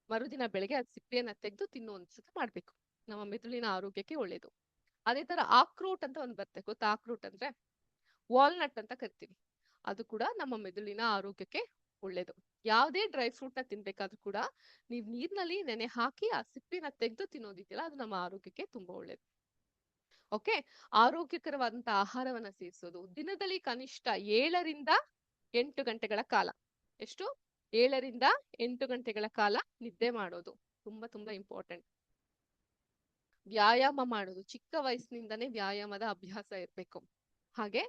ಮರುದಿನ ಬೆಳಗ್ಗೆ ಅದ್ ಸಿಪ್ಪೆಯನ್ನ ತೆಗೆದು ತಿನ್ನುವಂಥದ್ದು ಮಾಡ್ಬೇಕು. ನಮ್ಮ ಮೆದುಳಿನ ಆರೋಗ್ಯಕ್ಕೆ ಒಳ್ಳೇದು. ಅದೇ ತರ ಆಕ್ರೋಟ್ ಅಂತ ಒಂದ್ ಬರುತ್ತೆ, ಗೊತ್ತಾ? ಆಕ್ರೋಟ್ ಅಂದ್ರೆ ವಾಲ್ನಟ್ ಅಂತ ಕರಿತೀವಿ, ಅದು ಕೂಡ ನಮ್ಮ ಮೆದುಳಿನ ಆರೋಗ್ಯಕ್ಕೆ ಒಳ್ಳೇದು. ಯಾವುದೇ ಡ್ರೈ ಫ್ರೂಟ್ ನ ತಿನ್ಬೇಕಾದ್ರೂ ಕೂಡ ನೀವ್ ನೀರ್ನಲ್ಲಿ ನೆನೆ ಹಾಕಿ ಆ ಸಿಪ್ಪಿನ ತೆಗೆದು ತಿನ್ನೋದಿದೆಯಲ್ಲ, ಅದು ನಮ್ಮ ಆರೋಗ್ಯಕ್ಕೆ ತುಂಬಾ ಒಳ್ಳೇದು. ಓಕೆ, ಆರೋಗ್ಯಕರವಾದಂತಹ ಆಹಾರವನ್ನ ಸೇವಿಸೋದು, ದಿನದಲ್ಲಿ ಕನಿಷ್ಠ 7ರಿಂದ 8 ಗಂಟೆಗಳ ಕಾಲ, ಎಷ್ಟು? 7ರಿಂದ 8 ಗಂಟೆಗಳ ಕಾಲ ನಿದ್ದೆ ಮಾಡೋದು ತುಂಬಾ ತುಂಬಾ ಇಂಪಾರ್ಟೆಂಟ್. ವ್ಯಾಯಾಮ ಮಾಡೋದು, ಚಿಕ್ಕ ವಯಸ್ಸಿನಿಂದನೇ ವ್ಯಾಯಾಮದ ಅಭ್ಯಾಸ ಇರ್ಬೇಕು. ಹಾಗೆ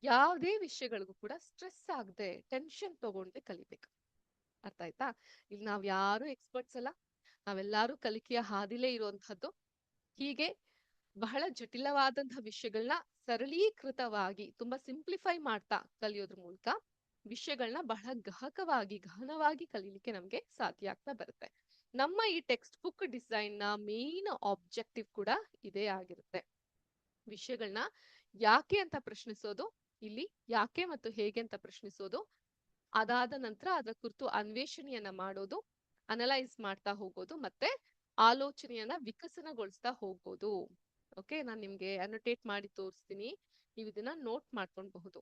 ಯಾವುದೇ ವಿಷಯಗಳಿಗೂ ಕೂಡ ಸ್ಟ್ರೆಸ್ ಆಗದೆ, ಟೆನ್ಷನ್ ತಗೊಂಡೆ ಕಲಿಬೇಕು. ಅರ್ಥ ಆಯ್ತಾ? ಇಲ್ಲಿ ನಾವ್ ಯಾರು ಎಕ್ಸ್ಪರ್ಟ್ಸ್ ಅಲ್ಲ, ನಾವೆಲ್ಲಾರು ಕಲಿಕೆಯ ಹಾದಿಲೇ ಇರುವಂತಹದ್ದು. ಹೀಗೆ ಬಹಳ ಜಟಿಲವಾದಂತಹ ವಿಷಯಗಳನ್ನ ಸರಳೀಕೃತವಾಗಿ, ತುಂಬಾ ಸಿಂಪ್ಲಿಫೈ ಮಾಡ್ತಾ ಕಲಿಯೋದ್ರ ಮೂಲಕ ವಿಷಯಗಳನ್ನ ಬಹಳ ಗಹನವಾಗಿ ಕಲೀಲಿಕ್ಕೆ ನಮ್ಗೆ ಸಾಧ್ಯ ಆಗ್ತಾ ಬರುತ್ತೆ. ನಮ್ಮ ಈ ಟೆಕ್ಸ್ಟ್ ಬುಕ್ ಡಿಸೈನ್ ನ ಮೇನ್ ಆಬ್ಜೆಕ್ಟಿವ್ ಕೂಡ ಇದೇ ಆಗಿರುತ್ತೆ. ವಿಷಯಗಳನ್ನ ಯಾಕೆ ಅಂತ ಪ್ರಶ್ನಿಸೋದು, ಇಲ್ಲಿ ಯಾಕೆ ಮತ್ತು ಹೇಗೆ ಅಂತ ಪ್ರಶ್ನಿಸೋದು, ಅದಾದ ನಂತರ ಅದರ ಕುರಿತು ಅನ್ವೇಷಣೆಯನ್ನ ಮಾಡೋದು, ಅನಲೈಸ್ ಮಾಡ್ತಾ ಹೋಗೋದು, ಮತ್ತೆ ಆಲೋಚನೆಯನ್ನ ವಿಕಸನಗೊಳಿಸ್ತಾ ಹೋಗೋದು. ಓಕೆ, ನಾನು ನಿಮ್ಗೆ ಅನೋಟೇಟ್ ಮಾಡಿ ತೋರಿಸ್ತೀನಿ, ನೀವು ಇದನ್ನ ನೋಟ್ ಮಾಡ್ಕೊಳ್ಬಹುದು.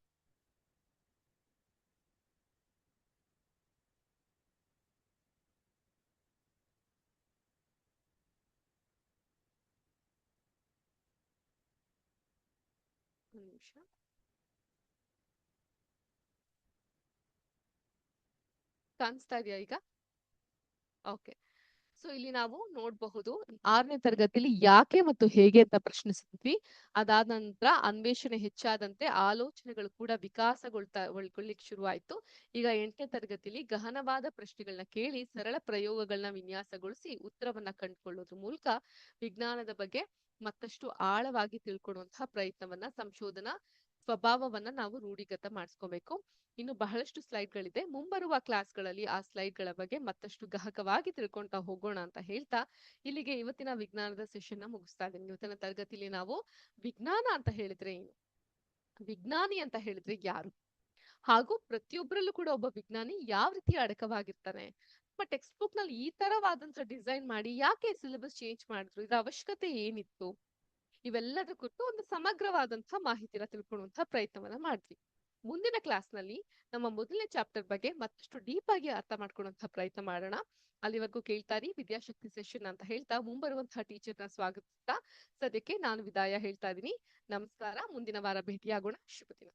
ಒಂದು ನಿಮಿಷ. ಕಾಣಿಸ್ತಾ ಇದೆಯಾ ಈಗ? ಓಕೆ. ಸೊ ಇಲ್ಲಿ ನಾವು ನೋಡಬಹುದು, 6ನೇ ತರಗತಿಲಿ ಯಾಕೆ ಮತ್ತು ಹೇಗೆ ಅಂತ ಪ್ರಶ್ನಿಸಿದ್ವಿ. ಅದಾದ ನಂತರ ಅನ್ವೇಷಣೆ ಹೆಚ್ಚಾದಂತೆ ಆಲೋಚನೆಗಳು ಕೂಡ ವಿಕಾಸಗೊಳ್ಳಿಕ್ಕೆ ಶುರು ಆಯ್ತು. ಈಗ 8ನೇ ತರಗತಿಲಿ ಗಹನವಾದ ಪ್ರಶ್ನೆಗಳನ್ನ ಕೇಳಿ ಸರಳ ಪ್ರಯೋಗಗಳನ್ನ ವಿನ್ಯಾಸಗೊಳಿಸಿ ಉತ್ತರವನ್ನ ಕಂಡುಕೊಳ್ಳೋದ್ರ ಮೂಲಕ ವಿಜ್ಞಾನದ ಬಗ್ಗೆ ಮತ್ತಷ್ಟು ಆಳವಾಗಿ ತಿಳ್ಕೊಳ್ಳುವಂತಹ ಪ್ರಯತ್ನವನ್ನ, ಸಂಶೋಧನಾ ಸ್ವಭಾವವನ್ನ ನಾವು ರೂಢಿಗತ ಮಾಡಿಸ್ಕೋಬೇಕು. ಇನ್ನು ಬಹಳಷ್ಟು ಸ್ಲೈಡ್ಗಳಿದೆ, ಮುಂಬರುವ ಕ್ಲಾಸ್ಗಳಲ್ಲಿ ಆ ಸ್ಲೈಡ್ಗಳ ಬಗ್ಗೆ ಮತ್ತಷ್ಟು ಗಹನವಾಗಿ ತಿಳ್ಕೊಂತಾ ಹೋಗೋಣ ಅಂತ ಹೇಳ್ತಾ ಇಲ್ಲಿಗೆ ಇವತ್ತಿನ ವಿಜ್ಞಾನದ ಸೆಷನ್ ನ ಮುಗಿಸ್ತಾ ಇದ್ದೀನಿ. ಇವತ್ತಿನ ತರಗತಿಲಿ ನಾವು ವಿಜ್ಞಾನ ಅಂತ ಹೇಳಿದ್ರೆ ಏನು, ವಿಜ್ಞಾನಿ ಅಂತ ಹೇಳಿದ್ರೆ ಯಾರು, ಹಾಗೂ ಪ್ರತಿಯೊಬ್ಬರಲ್ಲೂ ಕೂಡ ಒಬ್ಬ ವಿಜ್ಞಾನಿ ಯಾವ ರೀತಿ ಅಡಕವಾಗಿರ್ತಾನೆ, ನಮ್ಮ ಟೆಕ್ಸ್ಟ್ ಬುಕ್ ನಲ್ಲಿ ಈ ತರವಾದಂತ ಡಿಸೈನ್ ಮಾಡಿ ಯಾಕೆ ಸಿಲೆಬಸ್ ಚೇಂಜ್ ಮಾಡಿದ್ರು, ಇದರ ಅವಶ್ಯಕತೆ ಏನಿತ್ತು, ಇವೆಲ್ಲದರ ಕುರಿತು ಒಂದು ಸಮಗ್ರವಾದಂತಹ ಮಾಹಿತಿನ ತಿಳ್ಕೊಳ್ಳುವಂತಹ ಪ್ರಯತ್ನವನ್ನ ಮಾಡ್ತೀವಿ. ಮುಂದಿನ ಕ್ಲಾಸ್ ನಲ್ಲಿ ನಮ್ಮ ಮೊದಲನೇ ಚಾಪ್ಟರ್ ಬಗ್ಗೆ ಮತ್ತಷ್ಟು ಡೀಪ್ ಆಗಿ ಅರ್ಥ ಮಾಡ್ಕೊಳ್ಳುವಂತಹ ಪ್ರಯತ್ನ ಮಾಡೋಣ. ಅಲ್ಲಿವರೆಗೂ ಕೇಳ್ತಾ ಇರಿ ವಿದ್ಯಾಶಕ್ತಿ ಸೆಷನ್ ಅಂತ ಹೇಳ್ತಾ ಮುಂಬರುವಂತಹ ಟೀಚರ್ನ ಸ್ವಾಗತಿಸ್ತಾ ಸದ್ಯಕ್ಕೆ ನಾನು ವಿದಾಯ ಹೇಳ್ತಾ ಇದ್ದೀನಿ. ನಮಸ್ಕಾರ, ಮುಂದಿನ ವಾರ ಭೇಟಿಯಾಗೋಣ. ಶುಭ ದಿನ.